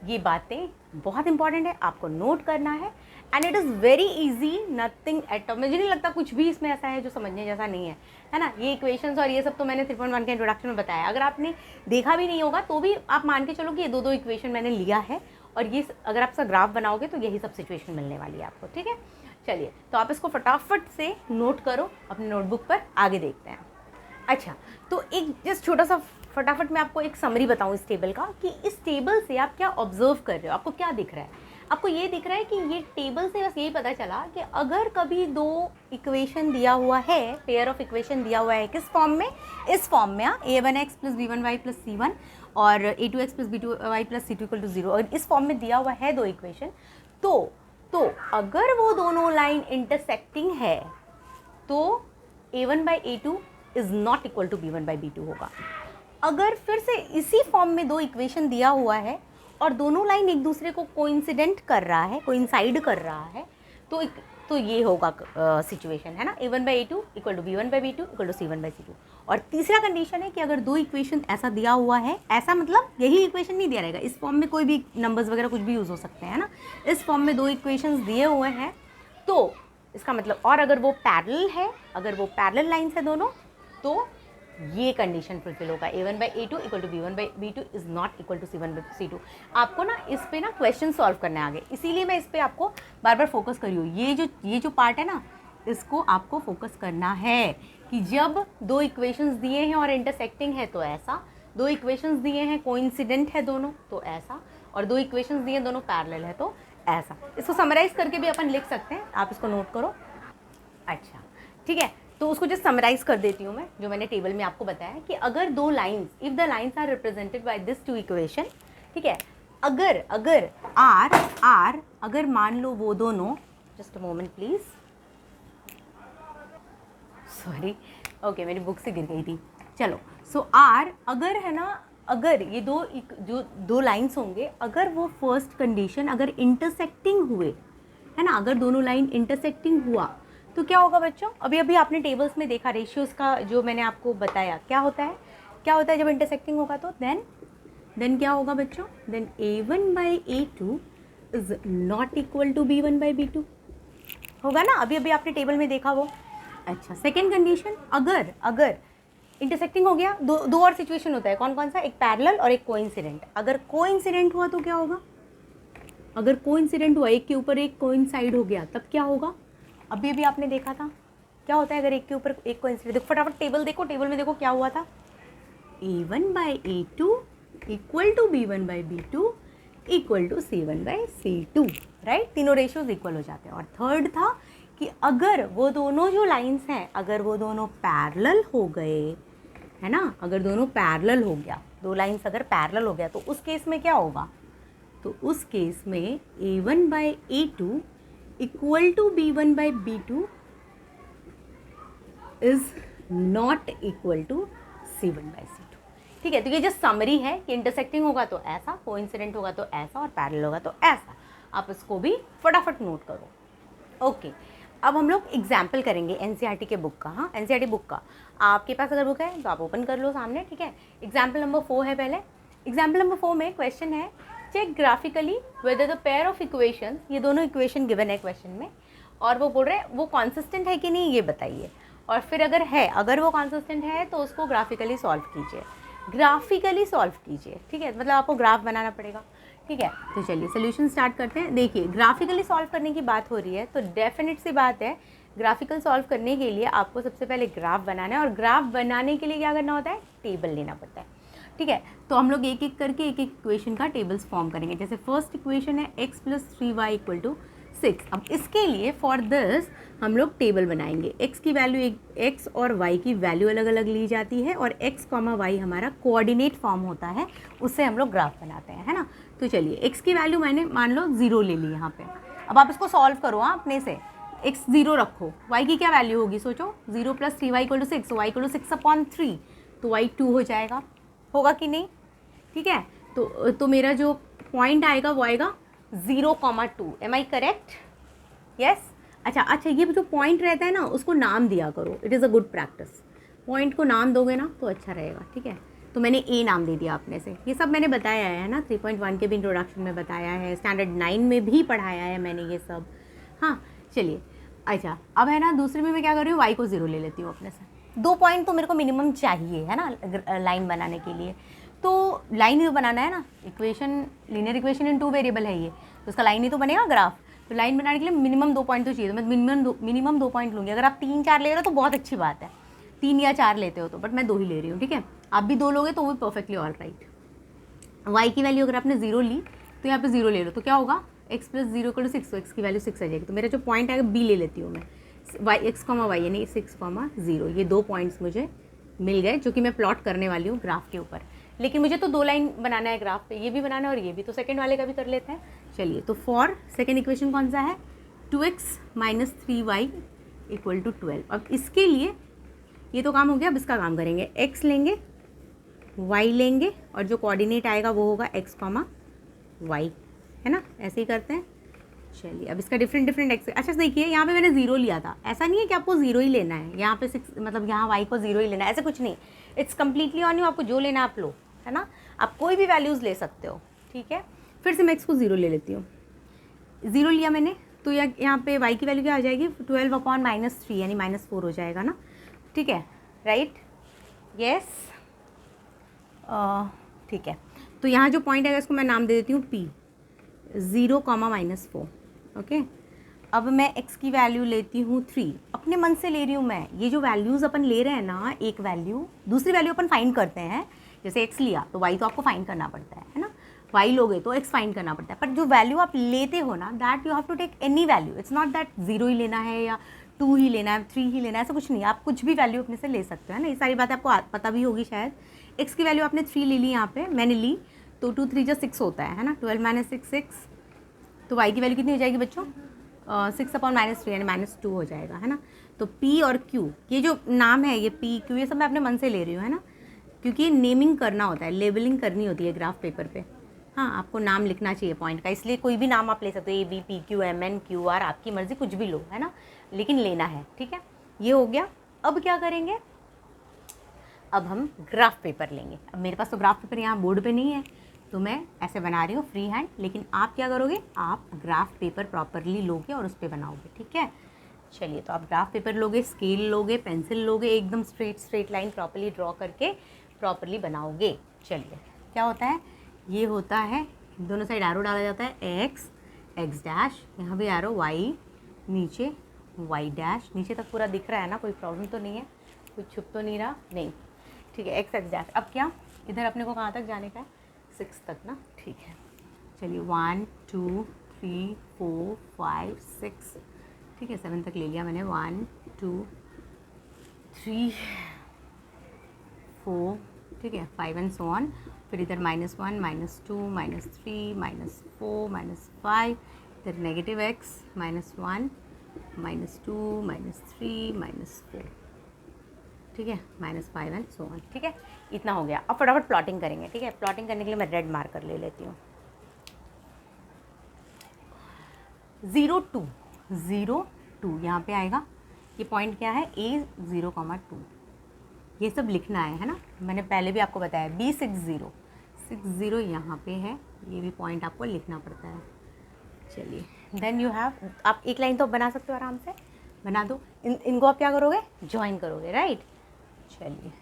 ये बातें बहुत इंपॉर्टेंट है, आपको नोट करना है and it is very easy, nothing at all. मुझे नहीं लगता कुछ भी इसमें ऐसा है जो समझने जैसा नहीं है ना। ये इक्वेशंस और ये सब तो मैंने 3.1 के इंट्रोडक्शन में बताया, अगर आपने देखा भी नहीं होगा तो भी आप मान के चलो कि ये दो इक्वेशन मैंने लिया है और ये अगर आप इसका ग्राफ बनाओगे तो यही सब सिचुएशन मिलने वाली है आपको, ठीक है। चलिए तो आप इसको फटाफट से नोट करो अपने नोटबुक पर, आगे देखते हैं। अच्छा, तो एक जस्ट छोटा सा फटाफट मैं आपको एक समरी बताऊं इस टेबल का, कि इस टेबल से आप क्या ऑब्जर्व कर रहे हो, आपको क्या दिख रहा है। आपको ये दिख रहा है कि ये टेबल से बस यही पता चला कि अगर कभी दो इक्वेशन दिया हुआ है, पेयर ऑफ इक्वेशन दिया हुआ है, किस फॉर्म में, इस फॉर्म में, a1x + b1y + c1 और a2x + b2y + c2 = 0, अगर इस फॉर्म में दिया हुआ है दो इक्वेशन, तो अगर वो दोनों लाइन इंटरसेक्टिंग है तो a1/a2 is not equal to b1/b2 होगा। अगर फिर से इसी फॉर्म में दो इक्वेशन दिया हुआ है और दोनों लाइन एक दूसरे को कोइंसिडेंट कर रहा है, कोइंसाइड कर रहा है, तो ये होगा सिचुएशन, है ना, a1/a2 equal to b1/b2 equal to c1/c2। और तीसरा कंडीशन है कि अगर दो इक्वेशन ऐसा दिया हुआ है, ऐसा मतलब यही इक्वेशन नहीं दिया रहेगा, इस फॉर्म में कोई भी नंबर्स वगैरह कुछ भी यूज़ हो सकते हैं ना, इस फॉर्म में दो इक्वेशंस दिए हुए हैं तो इसका मतलब, और अगर वो पैरेलल है, अगर वो पैरेलल लाइन्स है दोनों, तो ये कंडीशन फुलफिल होगा, a1/a2 equal to b1/b2 is not equal to c1/c2। आपको ना इस पे ना क्वेश्चन सॉल्व करने आगे, इसीलिए मैं इस पे आपको बार बार फोकस कर रही हूँ। ये जो पार्ट है ना, इसको आपको फोकस करना है कि जब दो इक्वेशंस दिए हैं और इंटरसेक्टिंग है तो ऐसा, दो इक्वेशंस दिए हैं कोइंसिडेंट है दोनों तो ऐसा, और दो इक्वेशंस दिए दोनों पैरेलल है तो ऐसा। इसको समराइज़ करके भी अपन लिख सकते हैं, आप इसको नोट करो। अच्छा, ठीक है, तो उसको जस्ट समराइज़ कर देती हूँ मैं, जो मैंने टेबल में आपको बताया कि अगर दो lines, if the lines are represented by this two equation, ठीक है, अगर आर अगर मान लो वो दोनों, just a moment please, sorry, okay मेरी बुक से गिर गई थी। चलो, सो आर अगर है ना, अगर ये दो लाइंस होंगे, अगर वो फर्स्ट कंडीशन अगर इंटरसेक्टिंग हुए, है ना, अगर दोनों लाइन इंटरसेक्टिंग हुआ तो क्या होगा बच्चों, अभी आपने टेबल्स में देखा रेशियोज़ का जो मैंने आपको बताया, क्या होता है जब इंटरसेक्टिंग होगा तो देन क्या होगा बच्चों, then a1/a2 is not equal to b1/b2 होगा ना, अभी आपने टेबल में देखा वो। अच्छा, सेकेंड कंडीशन, अगर इंटरसेक्टिंग हो गया, दो और सिचुएशन होता है, कौन सा, एक पैरेलल और एक कोइंसिडेंट। अगर कोइंसिडेंट हुआ तो क्या होगा, अगर कोइंसिडेंट हुआ, एक के ऊपर एक कोइंसाइड हो गया, तब क्या होगा, अभी आपने देखा था क्या होता है अगर एक के ऊपर एक कोइंसिडेंट। देखो फटाफट टेबल देखो, टेबल में देखो क्या हुआ था, a1/a2 equal to b1/b2 equal to c1/c2, right, तीनों रेशियोज इक्वल हो जाते हैं। और थर्ड था कि अगर वो दोनों जो लाइंस हैं, अगर वो दोनों पैरेलल हो गए, है ना, अगर दोनों पैरेलल हो गया, दो लाइंस अगर पैरेलल हो गया तो उस केस में क्या होगा, तो उस केस में a1/a2 equal to b1/b2 is not equal to c1/c2, ठीक है। तो ये जो समरी है कि इंटरसेक्टिंग होगा तो ऐसा, कोइंसिडेंट होगा तो ऐसा, और पैरेलल होगा तो ऐसा। आप इसको भी फटाफट नोट करो। ओके, अब हम लोग एग्जाम्पल करेंगे एनसीईआरटी के बुक का। हाँ, एनसीईआरटी बुक का आपके पास अगर बुक है तो आप ओपन कर लो सामने, ठीक है। एग्जाम्पल नंबर 4 है पहले। एग्जाम्पल नंबर 4 में क्वेश्चन है, check graphically whether the pair of equation, ये दोनों इक्वेशन गिवन है क्वेश्चन में, और वो बोल रहे हैं वो कॉन्सिस्टेंट है कि नहीं ये बताइए, और फिर अगर वो कॉन्सिस्टेंट है तो उसको ग्राफिकली सॉल्व कीजिए, ठीक है, मतलब आपको ग्राफ बनाना पड़ेगा, ठीक है। तो चलिए सोल्यूशन स्टार्ट करते हैं। देखिए, ग्राफिकली सॉल्व करने की बात हो रही है तो डेफिनेट सी बात है, ग्राफिकल सॉल्व करने के लिए आपको सबसे पहले ग्राफ बनाना है, और ग्राफ बनाने के लिए क्या करना होता है, टेबल लेना पड़ता है, ठीक है। तो हम लोग एक एक करके एक इक्वेशन का टेबल्स फॉर्म करेंगे। जैसे फर्स्ट इक्वेशन है x + 3y = 6। अब इसके लिए फॉर दिस हम लोग टेबल बनाएंगे। x की वैल्यू x और y की वैल्यू अलग अलग ली जाती है और x, y हमारा कोऑर्डिनेट फॉर्म होता है, उससे हम लोग ग्राफ बनाते हैं, है ना। तो चलिए x की वैल्यू मैंने मान लो 0 ले ली यहाँ पे। अब आप इसको सॉल्व करो अपने से, x 0 रखो, y की क्या वैल्यू होगी सोचो, 0 + 3y = 6, y = 6/3, तो y 2 हो जाएगा, होगा कि नहीं, ठीक है। तो मेरा जो पॉइंट आएगा वो आएगा 0,2। Am I correct? यस। अच्छा, ये जो पॉइंट रहता है ना उसको नाम दिया करो, it is a good practice. Point को नाम दोगे ना तो अच्छा रहेगा, ठीक है। तो मैंने ए नाम दे दिया अपने से, ये सब मैंने बताया है ना, 3.1 के भी इंट्रोडक्शन में बताया है, स्टैंडर्ड 9 में भी पढ़ाया है मैंने ये सब। हाँ चलिए, अच्छा अब है ना दूसरे में मैं क्या कर रही हूँ, वाई को 0 ले लेती हूँ अपने से। 2 पॉइंट तो मेरे को मिनिमम चाहिए, है ना, लाइन बनाने के लिए। तो लाइन ही तो बनाना है ना, equation, linear equation in 2 variable है ये, तो उसका लाइन ही तो बनेगा ग्राफ। तो लाइन बनाने के लिए मिनिमम 2 पॉइंट तो चाहिए, तो मैं मिनिमम 2 पॉइंट लूँगी। अगर आप 3-4 ले रहे हो तो बहुत अच्छी बात है, 3 या 4 लेते हो तो, बट मैं 2 ही ले रही हूँ, ठीक है। आप भी 2 लोगे तो वो भी परफेक्टली ऑल राइट। वाई की वैल्यू अगर आपने 0 ली तो यहाँ पे 0 ले लो, तो क्या होगा, x + 0 = 6, तो x की वैल्यू 6 आ जाएगी। तो मेरा जो पॉइंट आएगा b ले लेती हूँ मैं, x, y यानी 6,0, ये 2 पॉइंट्स मुझे मिल गए जो कि मैं प्लॉट करने वाली हूँ ग्राफ के ऊपर। लेकिन मुझे तो 2 लाइन बनाना है ग्राफ पे, ये भी बनाना है और ये भी, तो सेकंड वाले का भी कर लेते हैं। चलिए, तो फॉर सेकंड इक्वेशन कौन सा है, 2x - 3y = 12। अब इसके लिए ये तो काम हो गया, अब इसका काम करेंगे, x लेंगे, y लेंगे और जो कोऑर्डिनेट आएगा वो होगा x, y, है ना, ऐसे ही करते हैं। चलिए, अब इसका डिफरेंट एक्स। अच्छा देखिए, यहाँ पे मैंने 0 लिया था, ऐसा नहीं है कि आपको 0 ही लेना है, यहाँ पे 6 मतलब यहाँ y को 0 ही लेना है, ऐसा कुछ नहीं। इट्स कम्प्लीटली ऑन यू, आपको जो लेना आप लो, है ना, आप कोई भी वैल्यूज़ ले सकते हो, ठीक है। फिर से मैं x को 0 ले लेती हूँ, 0 लिया मैंने, तो यहाँ पे y की वैल्यू क्या आ जाएगी, 12/-3 यानी -4 हो जाएगा ना, ठीक है, राइट, यस, ठीक है। तो यहाँ जो पॉइंट आएगा इसको मैं नाम दे देती हूँ p, 0, -4, ओके। अब मैं x की वैल्यू लेती हूँ 3, अपने मन से ले रही हूँ मैं। ये जो वैल्यूज़ अपन ले रहे हैं ना, एक वैल्यू दूसरी वैल्यू अपन फाइंड करते हैं, जैसे x लिया तो y तो आपको फाइंड करना पड़ता है ना, y लोगे तो x फाइंड करना पड़ता है, पर जो वैल्यू आप लेते हो ना, that you have to take any value, it's not that 0 ही लेना है या 2 ही लेना है, 3 ही लेना है, ऐसा कुछ नहीं, आप कुछ भी वैल्यू अपने से ले सकते हो, है ना। ये सारी बातें आपको पता भी होगी शायद। x की वैल्यू आपने 3 ले ली, यहाँ पे मैंने ली, तो 2 3 6 होता है ना, 12 - 6 6, तो y की वैल्यू कितनी हो जाएगी बच्चों, 6/-3 यानी -2 हो जाएगा, है ना। तो p और q, ये जो नाम है, ये p q, ये सब मैं अपने मन से ले रही हूँ, है ना, क्योंकि नेमिंग करना होता है, लेबलिंग करनी होती है ग्राफ पेपर पे। हाँ, आपको नाम लिखना चाहिए पॉइंट का, इसलिए कोई भी नाम आप ले सकते हो, a b p q m n q r, आपकी मर्ज़ी, कुछ भी लो, है ना, लेकिन लेना है, ठीक है। ये हो गया। अब क्या करेंगे, अब हम ग्राफ पेपर लेंगे। अब मेरे पास तो ग्राफ पेपर यहाँ बोर्ड पे नहीं है, तो मैं ऐसे बना रही हूँ फ्री हैंड, लेकिन आप क्या करोगे, आप ग्राफ पेपर प्रॉपरली लोगे और उस पर बनाओगे, ठीक है। चलिए, तो आप ग्राफ पेपर लोगे, स्केल लोगे, पेंसिल लोगे, एकदम स्ट्रेट लाइन प्रॉपरली ड्रॉ करके प्रॉपरली बनाओगे। चलिए, क्या होता है, ये होता है, दोनों साइड एरो डाला जाता है, x डैश, यहाँ भी एरो, y नीचे, y डैश, नीचे तक पूरा दिख रहा है ना, कोई प्रॉब्लम तो नहीं है, कुछ छुप तो नहीं रहा, नहीं, ठीक है, x डैश। अब क्या, इधर अपने को कहाँ तक जाने का है, 6 तक ना, ठीक है। चलिए, 1 2 3 4 5 6, ठीक है, 7 तक ले लिया मैंने, 1 2 3 4, ठीक है, 5 एंड सो ऑन। फिर इधर -1 -2 -3 -4 -5, इधर -x -1 -2 -3 -4, ठीक है, -5 एंड सो ऑन, ठीक है, इतना हो गया। अब फटाफट प्लॉटिंग करेंगे, ठीक है। प्लॉटिंग करने के लिए मैं रेड मार्कर ले लेती हूँ, 0 2 यहाँ पे आएगा, ये पॉइंट क्या है, a 0,2, ये सब लिखना है ना, मैंने पहले भी आपको बताया, b 60 यहाँ पे है, ये भी पॉइंट आपको लिखना पड़ता है। चलिए, देन यू हैव, आप एक लाइन तो बना सकते हो, आराम से बना दो। इनको आप क्या करोगे, ज्वाइन करोगे, राइट। चलिए,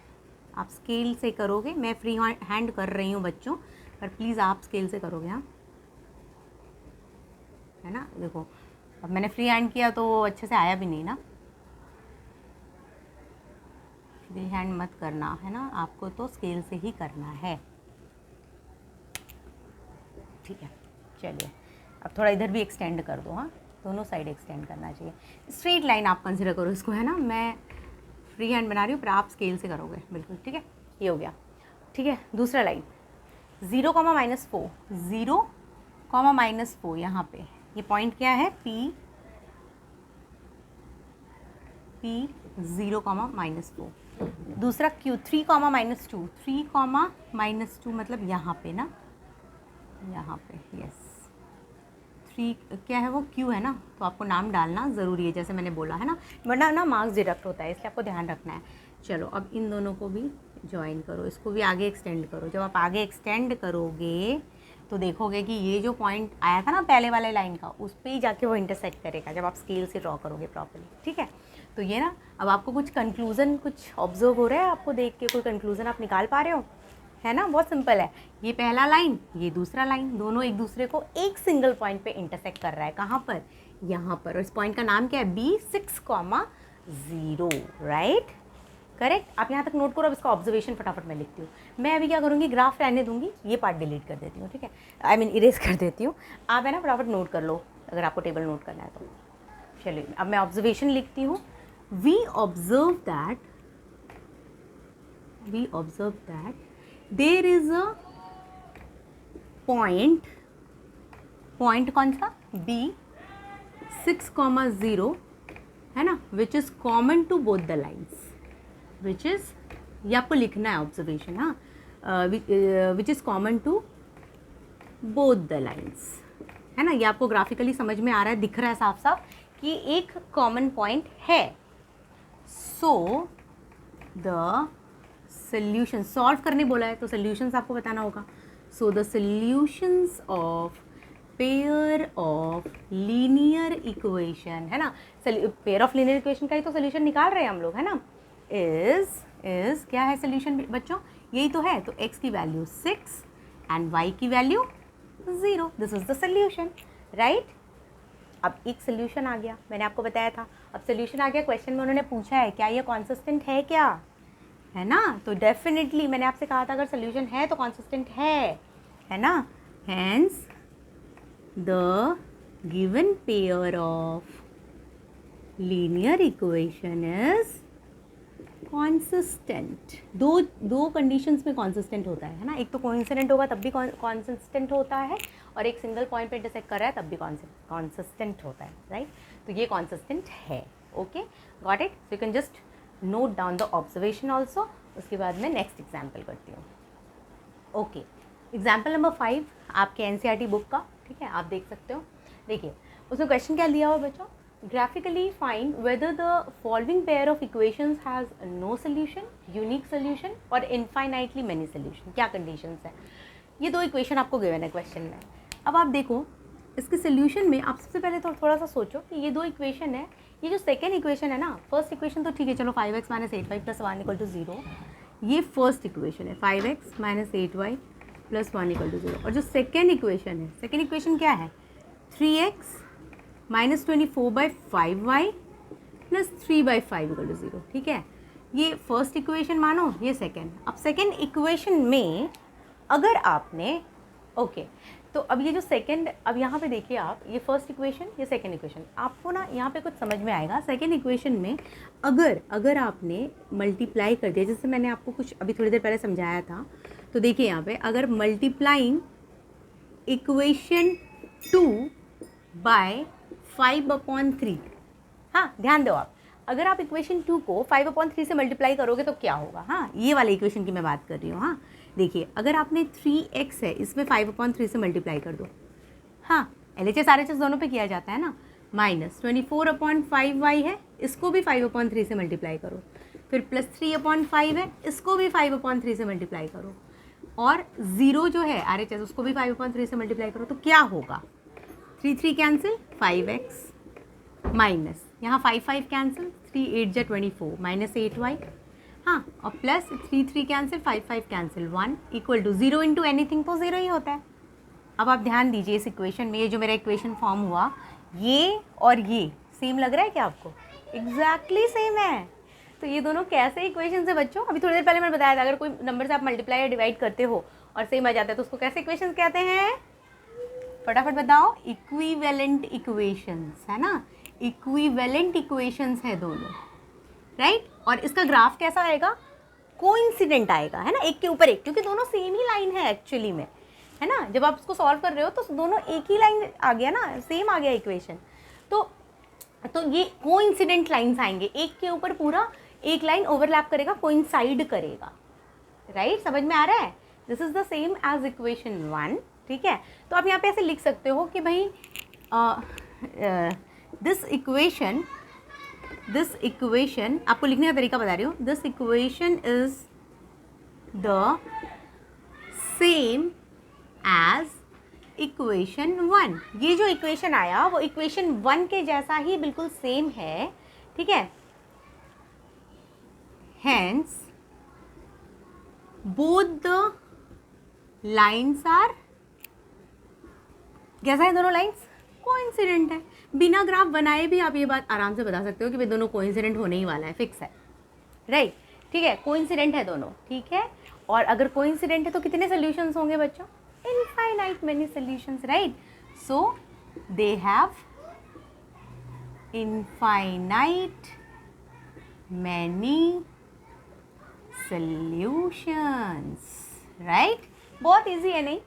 आप स्केल से करोगे, मैं फ्री हैंड कर रही हूँ बच्चों, पर प्लीज़ आप स्केल से करोगे, हाँ, है ना। देखो, अब मैंने फ्री हैंड किया तो अच्छे से आया भी नहीं ना, फ्री हैंड मत करना, है ना, आपको तो स्केल से ही करना है, ठीक है। चलिए, अब थोड़ा इधर भी एक्सटेंड कर दो, हाँ, दोनों साइड एक्सटेंड करना चाहिए। स्ट्रेट लाइन आप कंसिडर करो इसको, है ना, मैं फ्री हैंड बना रही हूँ पर आप स्केल से करोगे बिल्कुल, ठीक है। ये हो गया, ठीक है। दूसरा लाइन 0, -4, 0, -4, यहाँ पे ये पॉइंट क्या है, P 0, -4। दूसरा Q 3, -2, 3, -2 मतलब यहाँ पे ना, यहाँ पे, यस 3 क्या है वो, Q है ना, तो आपको नाम डालना ज़रूरी है जैसे मैंने बोला, है ना, वरना ना मार्क्स डिडक्ट होता है, इसलिए आपको ध्यान रखना है। चलो अब इन दोनों को भी ज्वाइन करो, इसको भी आगे एक्सटेंड करो। जब आप आगे एक्सटेंड करोगे तो देखोगे कि ये जो पॉइंट आया था ना पहले वाले लाइन का, उस पर ही जाके वो इंटरसेक्ट करेगा जब आप स्केल से ड्रॉ करोगे प्रॉपर्ली, ठीक है। तो ये ना, अब आपको कुछ कंक्लूज़न कुछ ऑब्जर्व हो रहा है, आपको देख के कोई कंक्लूज़न आप निकाल पा रहे हो, है ना, बहुत सिंपल है। ये पहला लाइन, ये दूसरा लाइन, दोनों एक दूसरे को एक सिंगल पॉइंट पे इंटरसेक्ट कर रहा है। कहाँ पर, यहाँ पर। और इस पॉइंट का नाम क्या है, B6, 0, राइट, करेक्ट। आप यहाँ तक नोट करो। अब इसका ऑब्जर्वेशन फटाफट मैं लिखती हूँ। मैं अभी क्या करूँगी, ग्राफ रहने दूंगी, ये पार्ट डिलीट कर देती हूँ, ठीक है, आई मीन इरेज कर देती हूँ। आप है ना फटाफट नोट कर लो अगर आपको टेबल नोट करना है तो। चलिए अब मैं ऑब्जर्वेशन लिखती हूँ। We observe that there is a point कौन सा, B6, 0, है ना, which is common to both the lines, which is, ये आपको लिखना है ऑब्जर्वेशन, हाँ, which is common to both the lines, है ना। ये आपको ग्राफिकली समझ में आ रहा है, दिख रहा है साफ साफ कि एक कॉमन पॉइंट है। सो द सोल्यूशन, सॉल्व करने बोला है तो सोल्यूशंस आपको बताना होगा। So the solutions of pair of linear equation, है ना, पेयर ऑफ लीनियर इक्वेशन का ही तो सोल्यूशन निकाल रहे हैं हम लोग, है ना। इज क्या है सोल्यूशन बच्चों, यही तो है। तो x की वैल्यू 6 एंड y की value 0, this is the solution, right. अब एक सोल्यूशन आ गया, मैंने आपको बताया था। अब सोल्यूशन आ गया, क्वेश्चन में उन्होंने पूछा है क्या ये कॉन्सिस्टेंट है क्या, है ना। तो डेफिनेटली मैंने आपसे कहा था अगर सोल्यूशन है तो कॉन्सिस्टेंट है ना। Hence the given pair of linear equation is consistent. दो कंडीशंस में कॉन्सिस्टेंट होता है ना, एक तो कोइंसिडेंट होगा तब भी कॉन्सिस्टेंट होता है, और एक सिंगल पॉइंट पे इंटरसेक्ट कर रहा है तब भी कॉन्सिस्टेंट होता है, राइट। तो ये कॉन्सिस्टेंट है, okay, got it. So you can just note down the observation also. उसके बाद मैं नेक्स्ट एग्जाम्पल करती हूँ। ओके, एग्जाम्पल नंबर 5 आपके NCERT बुक का, ठीक है, आप देख सकते हो। देखिए उसमें क्वेश्चन क्या दिया हुआ बच्चों, graphically find whether the following pair of equations has no solution, unique solution और infinitely many solution। क्या conditions है, ये दो इक्वेशन आपको गिवन है क्वेश्चन में। अब आप देखो इसके सोल्यूशन में आप सबसे पहले तो थोड़ा सा सोचो कि ये दो इक्वेशन है, ये जो सेकेंड इक्वेशन है ना, फर्स्ट इक्वेशन तो ठीक है, चलो 5x - 8y + 1 = 0, ये फर्स्ट इक्वेशन है 5x - 8y + 1 = 0। और जो सेकेंड इक्वेशन है, सेकेंड इक्वेशन क्या है, 3x - 24/5y + 3/5 = 0, ठीक है। ये फर्स्ट इक्वेशन मानो, ये सेकेंड। अब सेकेंड इक्वेशन में अगर आपने, ओके, तो अब ये जो सेकेंड, अब यहाँ पे देखिए आप, ये फर्स्ट इक्वेशन, ये सेकेंड इक्वेशन, आपको ना यहाँ पे कुछ समझ में आएगा। सेकेंड इक्वेशन में अगर आपने मल्टीप्लाई कर दिया, जैसे मैंने आपको कुछ अभी थोड़ी देर पहले समझाया था, तो देखिए यहाँ पे अगर मल्टीप्लाइंग इक्वेशन 2 बाय 5/3, हाँ ध्यान दो आप, अगर आप इक्वेशन 2 को 5/3 से मल्टीप्लाई करोगे तो क्या होगा, हाँ ये वाले इक्वेशन की मैं बात कर रही हूँ। हाँ देखिए अगर आपने 3x है इसमें 5/3 से मल्टीप्लाई कर दो, हाँ LHS RHS दोनों पे किया जाता है ना, -24/5y है, इसको भी 5/3 से मल्टीप्लाई करो, फिर +3/5 है, इसको भी 5/3 से मल्टीप्लाई करो, और 0 जो है RHS उसको भी 5/3 से मल्टीप्लाई करो, तो क्या होगा, 3 कैंसिल, 5x माइनस यहाँ 5 कैंसिल, 3 8 जा 24 -8y, हाँ, और plus 3 cancel, 5 cancel, 1 = 0 into anything तो 0 ही होता है। अब आप ध्यान दीजिए इस इक्वेशन में, ये जो मेरा इक्वेशन फॉर्म हुआ, ये और ये सेम लग रहा है क्या आपको, एग्जैक्टली सेम है। तो ये दोनों कैसे इक्वेशन है बच्चों, अभी थोड़ी देर पहले मैंने बताया था, अगर कोई नंबर से आप मल्टीप्लाई या डिवाइड करते हो और सेम आ जाता है तो उसको कैसे इक्वेशन कहते हैं, फटाफट बताओ, इक्विवेलेंट इक्वेशंस है ना, इक्विवेलेंट इक्वेशंस है दोनों, राइट। और इसका ग्राफ कैसा आएगा, कोइंसिडेंट आएगा, है ना, एक के ऊपर एक, क्योंकि दोनों सेम ही लाइन है एक्चुअली में, है ना। जब आप इसको सॉल्व कर रहे हो तो दोनों एक ही लाइन आ गया ना, सेम आ गया इक्वेशन। तो ये कोइंसिडेंट लाइंस आएंगे, एक के ऊपर पूरा एक लाइन ओवरलैप करेगा, कोइंसाइड करेगा, राइट। समझ में आ रहा है, this is the same as equation 1, ठीक है। तो आप यहाँ पे ऐसे लिख सकते हो कि भाई दिस इक्वेशन आपको लिखने का तरीका बता रही हूँ, this equation is the same as equation 1। ये जो इक्वेशन आया वो इक्वेशन 1 के जैसा ही बिल्कुल सेम है, ठीक है। Hence both the lines are, कैसा है दोनों लाइन्स, कोइंसिडेंट है। बिना ग्राफ बनाए भी आप ये बात आराम से बता सकते हो कि भाई दोनों कोइंसिडेंट होने ही वाला है, फिक्स है, राइट, ठीक है, कोइंसिडेंट है दोनों, ठीक है। और अगर कोइंसिडेंट है तो कितने सॉल्यूशंस होंगे बच्चों, infinite many solutions, right. So they have infinite many solutions, right. बहुत इजी है, नहीं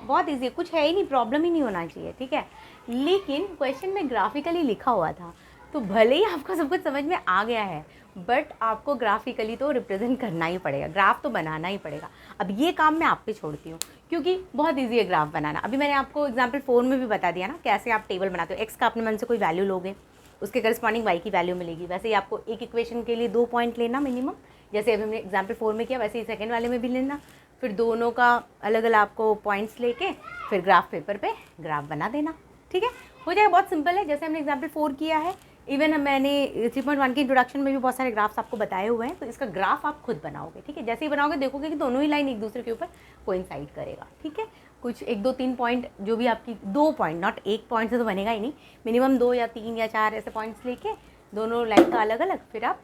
बहुत इजी है, कुछ है ही नहीं, प्रॉब्लम ही नहीं होना चाहिए, ठीक है। लेकिन क्वेश्चन में ग्राफिकली लिखा हुआ था, तो भले ही आपको सब कुछ समझ में आ गया है, बट आपको ग्राफिकली तो रिप्रेजेंट करना ही पड़ेगा, ग्राफ तो बनाना ही पड़ेगा। अब ये काम मैं आप पे छोड़ती हूँ, क्योंकि बहुत ईजी है ग्राफ बनाना। अभी मैंने आपको एग्जाम्पल 4 में भी बता दिया ना, कैसे आप टेबल बनाते हो। एक्स का अपने मन से कोई वैल्यू लोगे, उसके करस्पॉन्डिंग वाई की वैल्यू मिलेगी। वैसे ही आपको एक इक्वेशन के लिए 2 पॉइंट लेना मिनिमम, जैसे अभी हमने एग्जाम्पल 4 में किया, वैसे ही सेकेंड वाले में भी लेना। फिर दोनों का अलग अलग आपको पॉइंट्स लेके फिर ग्राफ पेपर पे ग्राफ बना देना, ठीक है, हो जाएगा। बहुत सिंपल है, जैसे हमने एग्जाम्पल 4 किया है। इवन मैंने 3.1 के इंट्रोडक्शन में भी बहुत सारे ग्राफ्स आपको बताए हुए हैं, तो इसका ग्राफ आप खुद बनाओगे, ठीक है। जैसे ही बनाओगे देखोगे कि दोनों ही लाइन एक दूसरे के ऊपर कोइंसाइड करेगा, ठीक है। कुछ 1 2 3 पॉइंट, जो भी आपकी 2 पॉइंट, नॉट 1 पॉइंट से तो बनेगा ही नहीं, मिनिमम 2 या 3 या 4 ऐसे पॉइंट्स लेके दोनों लाइन का अलग अलग फिर आप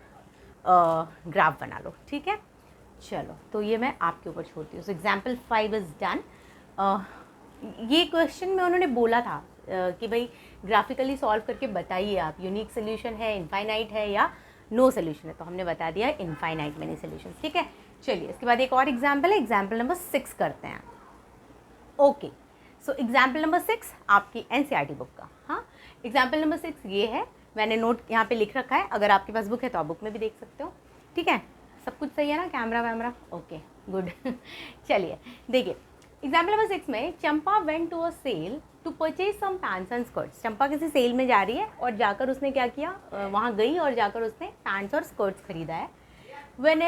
ग्राफ बना लो, ठीक है। चलो, तो ये मैं आपके ऊपर छोड़ती हूँ। So example 5 is done. ये क्वेश्चन में उन्होंने बोला था कि भाई ग्राफिकली सॉल्व करके बताइए आप, यूनिक सोल्यूशन है, इनफाइनाइट है या नो सोल्यूशन है। तो हमने बता दिया इनफाइनाइट मेनी सोल्यूशन, ठीक है। चलिए, इसके बाद एक और एग्जाम्पल है, एग्जाम्पल नंबर 6 करते हैं। ओके, सो एग्जाम्पल नंबर 6 आपकी एनसीईआरटी बुक का। हाँ, एग्जाम्पल नंबर 6 ये है, मैंने नोट यहाँ पे लिख रखा है, अगर आपके पास बुक है तो आप बुक में भी देख सकते हो, ठीक है। सब कुछ सही है ना, कैमरा वैमरा, ओके गुड। चलिए देखिए, एग्जाम्पल नंबर 6 में Champa went to a sale to purchase some pants and skirts. Champa किसी सेल में जा रही है और जाकर उसने क्या किया, वहाँ गई और जाकर उसने पैंट्स और स्कर्ट्स खरीदा है। when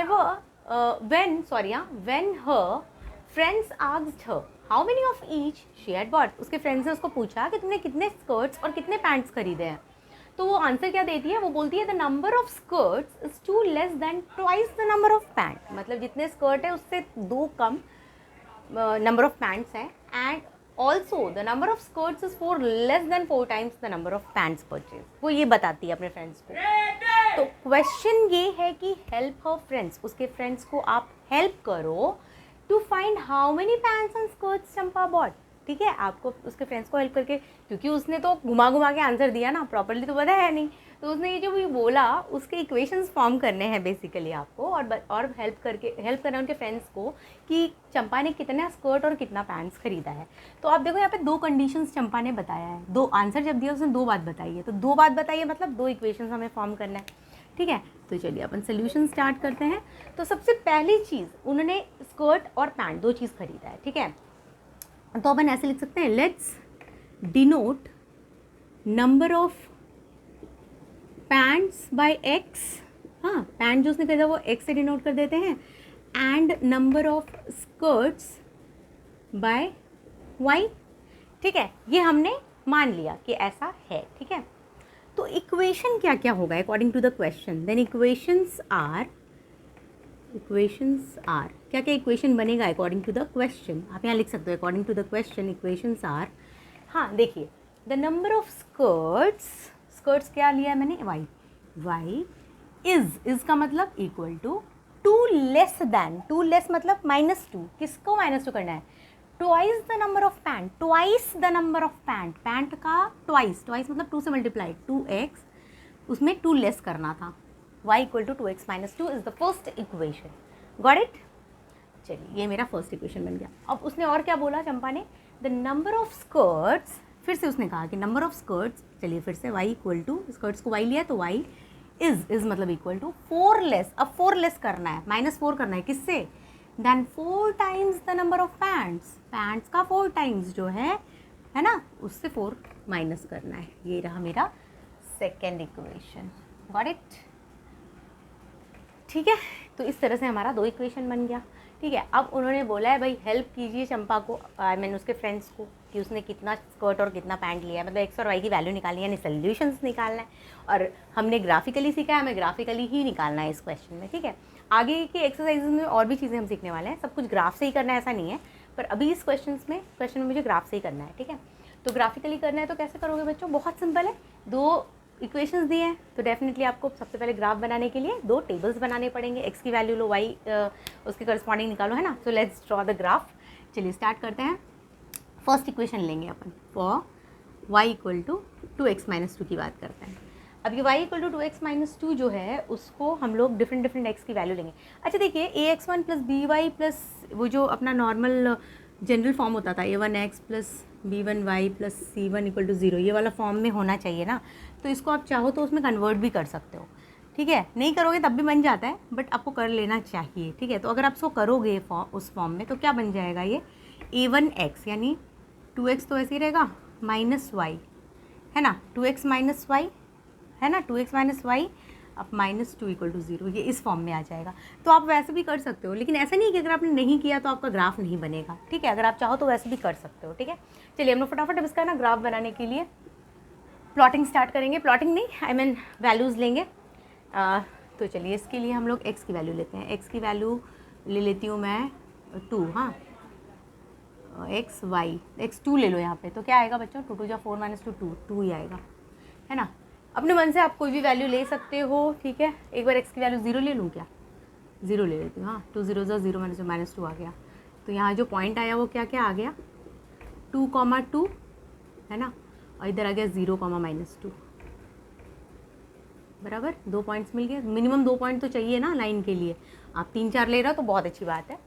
her friends asked her how many of each she had bought, उसके फ्रेंड्स ने उसको पूछा कि तुमने कितने स्कर्ट्स और कितने पैंट्स खरीदे हैं। तो वो आंसर क्या देती है, वो बोलती है the number of skirts is two less than twice the number of pant. मतलब जितने स्कर्ट है उससे 2 कम नंबर ऑफ पैंट्स है, and also the number of skirts is 4 less than 4 times the number of pants purchase. वो ये बताती है अपने फ्रेंड्स को। तो क्वेश्चन ये है कि हेल्प हर फ्रेंड्स, उसके फ्रेंड्स को आप हेल्प करो to find how many pants and skirts Champa bought, ठीक है। आपको उसके फ्रेंड्स को हेल्प करके, क्योंकि उसने तो घुमा घुमा के आंसर दिया ना, प्रॉपर्ली तो पता है नहीं, तो उसने ये जो भी बोला उसके इक्वेशंस फॉर्म करने हैं बेसिकली आपको, और हेल्प करना उनके फ्रेंड्स को कि चंपा ने कितना स्कर्ट और कितना पैंट्स खरीदा है। तो आप देखो यहाँ पे 2 कंडीशंस चंपा ने बताया है, 2 आंसर जब दिया उसने 2 बात बताई है, तो 2 बात बताइए मतलब 2 इक्वेशंस हमें फॉर्म करना है, ठीक है। तो चलिए अपन सोल्यूशन स्टार्ट करते हैं। तो सबसे पहली चीज़, उन्होंने स्कर्ट और पैंट 2 चीज़ खरीदा है, ठीक है। तो अपन ऐसे लिख सकते हैं, let's denote number of pants by x. हाँ, पैंट जो उसने खरीदा वो एक्स से डिनोट कर देते हैं, and number of skirts by y, ठीक है। ये हमने मान लिया कि ऐसा है, ठीक है। तो इक्वेशन क्या क्या होगा according to the question, then equations are क्या क्या इक्वेशन बनेगा अकॉर्डिंग टू द क्वेश्चन, आप यहाँ लिख सकते हो according to the question equations are. हाँ देखिए, द नंबर ऑफ स्कर्ट्स क्या लिया है मैंने, वाई इज का मतलब equal to 2 less than, 2 less मतलब -2, किसको -2 करना है, twice the number of pant, twice the number of pant, pant का ट्वाइस, ट्वाइस मतलब 2 से मल्टीप्लाई, 2x, उसमें 2 लेस करना था, y equal to 2x minus 2 is the first equation. Got it? चलिए ये मेरा फर्स्ट इक्वेशन बन गया। अब उसने और क्या बोला चंपा ने, द नंबर ऑफ स्कर्ट्स, फिर से उसने कहा कि नंबर ऑफ स्कर्ट्स, चलिए फिर से y इक्वल टू, स्कर्ट्स को y लिया तो y इज मतलब इक्वल टू 4 लेस, अब 4 लेस करना है, -4 करना है, किससे, then 4 times the number of pants, pants का 4 टाइम्स जो है ना, उससे 4 माइनस करना है। ये रहा मेरा सेकेंड इक्वेशन। Got it? ठीक है, तो इस तरह से हमारा 2 इक्वेशन बन गया। ठीक है, अब उन्होंने बोला है भाई हेल्प कीजिए चंपा को, मैंने उसके फ्रेंड्स को, कि उसने कितना स्कर्ट और कितना पैंट लिया है, मतलब एक्स और वाई की वैल्यू निकालनी है, यानी सोल्यूशंस निकालना है। और हमने ग्राफिकली सीखा है, हमें ग्राफिकली ही निकालना है इस क्वेश्चन में। ठीक है, आगे की एक्सरसाइजेज में और भी चीज़ें हम सीखने वाले हैं, सब कुछ ग्राफ से ही करना है ऐसा नहीं है, पर अभी इस क्वेश्चन में मुझे ग्राफ से ही करना है। ठीक है, तो ग्राफिकली करना है तो कैसे करोगे बच्चों, बहुत सिंपल है। 2 इक्वेशंस दिए हैं तो डेफिनेटली आपको सबसे पहले ग्राफ बनाने के लिए 2 टेबल्स बनाने पड़ेंगे, एक्स की वैल्यू लो, वाई उसके करस्पॉन्डिंग निकालो, है ना। So let's draw the graph. चलिए स्टार्ट करते हैं। फर्स्ट इक्वेशन लेंगे अपन, for y equal to 2x minus 2 की बात करते हैं। अब ये y equal to 2x minus 2 जो है उसको हम लोग डिफरेंट x की वैल्यू लेंगे। अच्छा देखिए, ax1 प्लस by प्लस वो जो अपना नॉर्मल जनरल फॉर्म होता था, a1x plus b1y plus c1 equal to 0, ये वाला फॉर्म में होना चाहिए ना। तो इसको आप चाहो तो उसमें कन्वर्ट भी कर सकते हो। ठीक है, नहीं करोगे तब भी बन जाता है, बट आपको कर लेना चाहिए। ठीक है, तो अगर आप इसको करोगे उस फॉर्म में तो क्या बन जाएगा, ये a1x यानी 2x तो ऐसे ही रहेगा, माइनस वाई, है ना, 2x माइनस वाई, है ना, 2x माइनस वाई, अब -2 इक्वल टू 0, ये इस फॉर्म में आ जाएगा। तो आप वैसे भी कर सकते हो, लेकिन ऐसा नहीं है कि अगर आपने नहीं किया तो आपका ग्राफ नहीं बनेगा। ठीक है, अगर आप चाहो तो वैसे भी कर सकते हो। ठीक है, चलिए हम लोग फटाफट अब इसका ना ग्राफ बनाने के लिए प्लॉटिंग स्टार्ट करेंगे। प्लॉटिंग नहीं, आई मीन वैल्यूज़ लेंगे। तो चलिए इसके लिए हम लोग x की वैल्यू लेते हैं। x की वैल्यू ले लेती हूँ मैं 2, हाँ, x2 ले लो यहाँ पे, तो क्या आएगा बच्चों, 2 2 जा 4 माइनस 2 2 ही आएगा, है ना। अपने मन से आप कोई भी वैल्यू ले सकते हो। ठीक है, एक बार x की वैल्यू 0 ले लूँ क्या, 0 ले लेती हूँ, हाँ, 2 0 जा 0 माइनस 2 आ गया। तो यहाँ जो पॉइंट आया वो क्या क्या आ गया, 2,2, है ना, और इधर आ गया 0, -2, बराबर 2 पॉइंट्स मिल गए। मिनिमम 2 पॉइंट तो चाहिए ना लाइन के लिए, आप 3 4 ले रहे हो तो बहुत अच्छी बात है।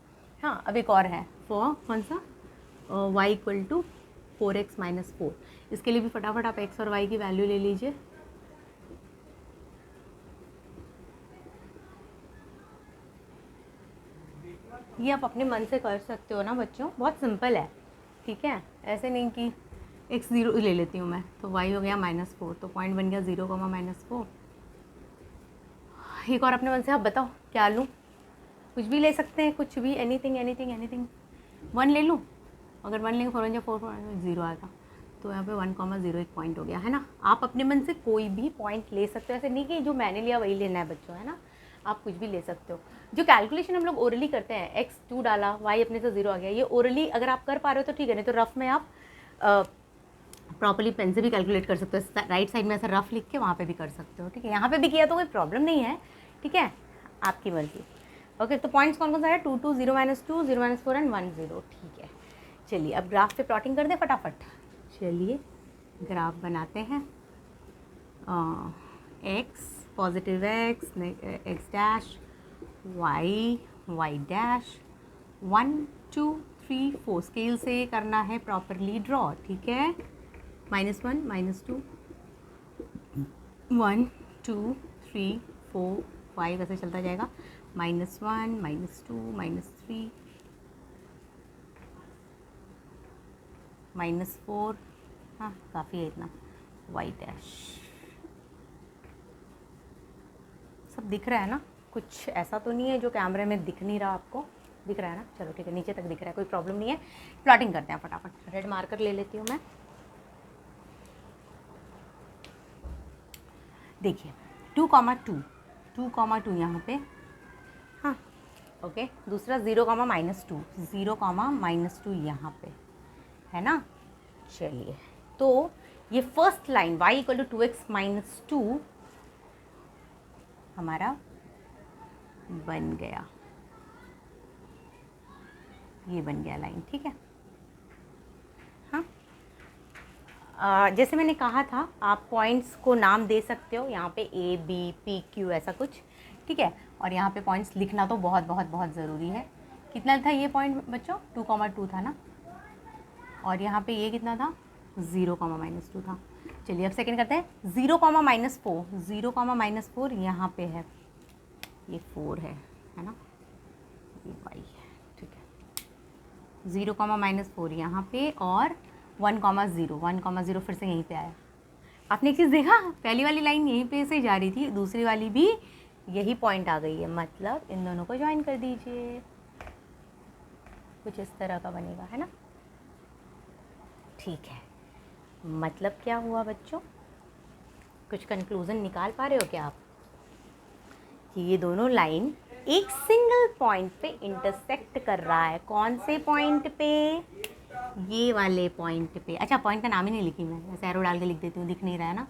हाँ, अब एक और है, फॉर कौन सा, y equal to 4x minus 4, इसके लिए भी फटाफट आप x और y की वैल्यू ले लीजिए। ये आप अपने मन से कर सकते हो ना बच्चों, बहुत सिंपल है। ठीक है, ऐसे नहीं कि x0 ले लेती हूँ मैं, तो y हो गया -4, तो पॉइंट बन गया 0, -4। एक और अपने मन से आप बताओ क्या लूँ, कुछ भी ले सकते हैं, कुछ भी, एनीथिंग एनीथिंग एनीथिंग। 1 ले लूँ, अगर 1 लेंगे 4 4 0 आएगा, तो यहाँ पे 1,0 एक पॉइंट हो गया, है ना। आप अपने मन से कोई भी पॉइंट ले सकते हो, ऐसे नहीं कि जो मैंने लिया वही लेना है बच्चों, है ना, आप कुछ भी ले सकते हो। जो कैलकुलेशन हम लोग ओरली करते हैं, x2 डाला, y अपने से 0 आ गया, ये ओरली अगर आप कर पा रहे हो तो ठीक है, नहीं तो रफ में आप प्रॉपर्ली पेन से भी कैलकुलेट कर सकते हो, राइट साइड में ऐसा रफ लिख के वहाँ पे भी कर सकते हो। ठीक है, यहाँ पे भी किया तो कोई प्रॉब्लम नहीं है। ठीक है, आपकी मर्जी। ओके, तो पॉइंट्स कौन कौन सा है, 2 2 0 -2 0 -4 एंड 1 0। ठीक है, चलिए अब ग्राफ पे प्लॉटिंग कर दें फटाफट। चलिए ग्राफ बनाते हैं। x positive x dash, y dash, 1 2 3 4 scale से करना है प्रॉपरली ड्रॉ। ठीक है, -1 -2 1 2 3 4 5 ऐसे चलता जाएगा, -1 -2 -3 -4, हाँ काफ़ी है इतना, y डैश। सब दिख रहा है ना, कुछ ऐसा तो नहीं है जो कैमरे में दिख नहीं रहा, आपको दिख रहा है ना। चलो ठीक है, नीचे तक दिख रहा है, कोई प्रॉब्लम नहीं है। प्लॉटिंग करते हैं फटाफट, रेड मार्कर ले लेती हूँ मैं। देखिए 2, 2 यहाँ पे, हाँ ओके। दूसरा 0, -2 0, -2 यहाँ पे, है ना। चलिए, तो ये first line y equal to 2x minus 2 हमारा बन गया, ये बन गया लाइन। ठीक है, जैसे मैंने कहा था आप पॉइंट्स को नाम दे सकते हो, यहाँ पे ए बी पी क्यू ऐसा कुछ, ठीक है। और यहाँ पे पॉइंट्स लिखना तो बहुत बहुत बहुत ज़रूरी है। कितना था ये पॉइंट बच्चों? 2,2 था ना, और यहाँ पे ये कितना था? 0,-2 था। चलिए अब सेकंड करते हैं, 0,-4, 0,-4 यहाँ पे है, ये 4 है ना, ये y है, ठीक है। 0,-4 यहाँ पे, और 1,0, 1,0 फिर से यहीं पे आया। आपने एक चीज़ देखा, पहली वाली लाइन यहीं पे से जा रही थी, दूसरी वाली भी यही पॉइंट आ गई है, मतलब इन दोनों को ज्वाइन कर दीजिए, कुछ इस तरह का बनेगा, है ना। ठीक है, मतलब क्या हुआ बच्चों? कुछ कंक्लूजन निकाल पा रहे हो क्या आप? कि ये दोनों लाइन एक सिंगल पॉइंट पे इंटरसेक्ट कर रहा है। कौन से पॉइंट पे? ये वाले पॉइंट पे। अच्छा, पॉइंट का नाम ही नहीं लिखी मैं, ऐसे एरो डाल के लिख देती हूँ, दिख नहीं रहा है ना।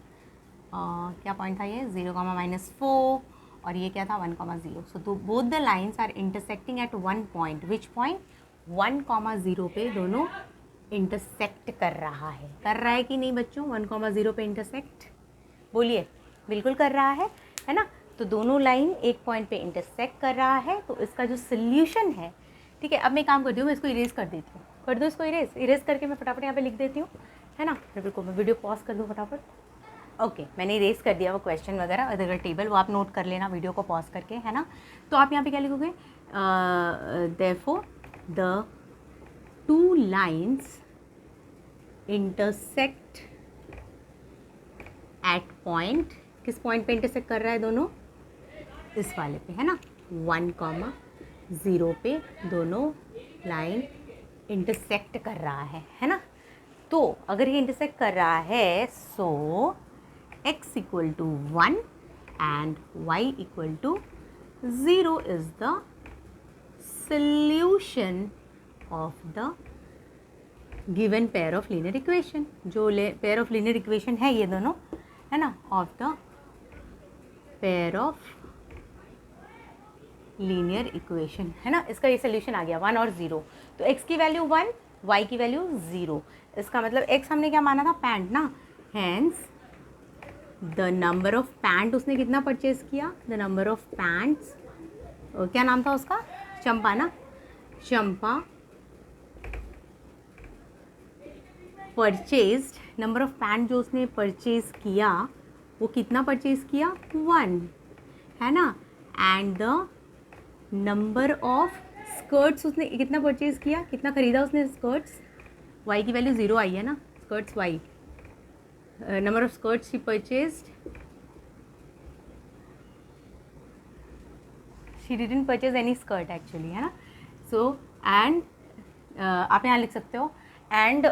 क्या पॉइंट था ये? 0,-4, और ये क्या था? 1,0। So both the lines are intersecting at one point. Which point? 1,0 पे दोनों इंटरसेक्ट कर रहा है। कर रहा है कि नहीं बच्चों? 1,0 पे इंटरसेक्ट, बोलिए। बिल्कुल कर रहा है ना। तो दोनों लाइन एक पॉइंट पे इंटरसेक्ट कर रहा है, तो इसका जो सोल्यूशन है, ठीक है। अब मैं काम करती हूँ, मैं इसको इरेज कर देती हूँ, कर दो इसको इरेज करके मैं फटाफट यहाँ पे लिख देती हूँ, है ना। फिर बिल्कुल मैं वीडियो पॉज कर दूँ फटाफट। ओके, मैंने इरेज कर दिया वो क्वेश्चन वगैरह, अदर टेबल, वो आप नोट कर लेना वीडियो को पॉज करके, है ना। तो आप यहाँ पे क्या लिखोगे? Therefore the two lines intersect at point. किस पॉइंट पे इंटरसेक्ट कर रहा है दोनों? इस वाले पे, है ना। 1,0 पे दोनों लाइन इंटरसेक्ट कर रहा है ना। तो अगर ये इंटरसेक्ट कर रहा है, सो x = 1 and y = 0 is the solution of the given pair of linear equation. जो पेयर ऑफ लीनियर इक्वेशन है ये दोनों, है ना, of the pair of linear equation, है ना। इसका ये सोल्यूशन आ गया 1 और 0। तो x की वैल्यू 1, y की वैल्यू 0। इसका मतलब x हमने क्या माना था? पैंट ना। Hence the number of pant उसने कितना परचेज किया? द नंबर ऑफ पैंट्स, क्या नाम था उसका? चंपा ना। चंपा परचेज्ड, नंबर ऑफ पैंट जो उसने परचेज किया वो कितना परचेज किया? 1, है ना। And the number of skirts उसने कितना परचेज किया? कितना खरीदा उसने स्कर्ट्स? y की वैल्यू 0 आई है ना, skirts y। Number of skirts she purchased, she didn't purchase any skirt actually, है ना। सो एंड आप यहाँ लिख सकते हो, and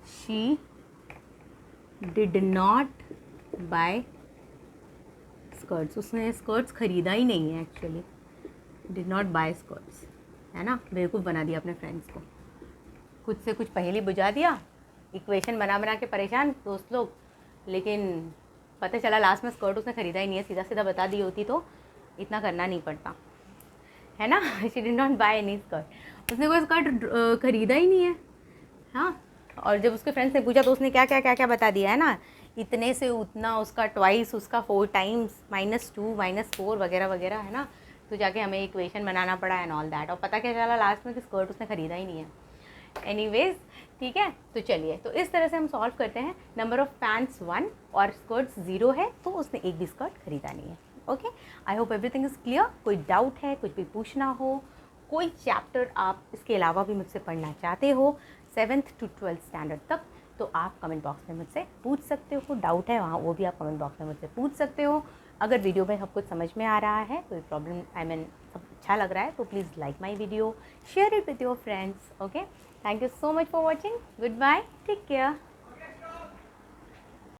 she did not buy skirts, उसने स्कर्ट्स खरीदा ही नहीं है actually, did not buy skirts, है ना। बेवकूफ़ बना दिया अपने फ्रेंड्स को, कुछ से कुछ पहेली बुझा दिया, इक्वेशन बना बना के परेशान दोस्त लोग, लेकिन पता चला लास्ट में स्कर्ट उसने खरीदा ही नहीं है। सीधा सीधा बता दी होती तो इतना करना नहीं पड़ता, है ना। She did not by any skirt, उसने कोई स्कर्ट खरीदा ही नहीं है, हाँ। और जब उसके फ्रेंड्स ने पूछा तो उसने क्या क्या क्या क्या बता दिया, है ना। इतने से उतना, उसका ट्वाइस, उसका 4 टाइम्स, -2 -4 वगैरह वगैरह, है ना। तो जाके हमें इक्वेशन बनाना पड़ा एंड ऑल दैट, और पता क्या चला लास्ट में कि स्कर्ट उसने खरीदा ही नहीं है। एनीवेज, ठीक है। तो चलिए, तो इस तरह से हम सॉल्व करते हैं। नंबर ऑफ पैंट्स 1 और स्कर्ट्स 0 है, तो उसने एक भी स्कर्ट खरीदा नहीं है। Okay, I hope everything is clear. कोई डाउट है, कुछ भी पूछना हो, कोई चैप्टर आप इसके अलावा भी मुझसे पढ़ना चाहते हो 7th to 12th स्टैंडर्ड तक, तो आप कमेंट बॉक्स में मुझसे पूछ सकते हो। डाउट है वहाँ, वो भी आप कमेंट बॉक्स में मुझसे पूछ सकते हो। अगर वीडियो में सब कुछ समझ में आ रहा है, कोई प्रॉब्लम, सब अच्छा लग रहा है, तो please like my video, share it with your friends. Okay, thank you so much for watching. Good bye, take care.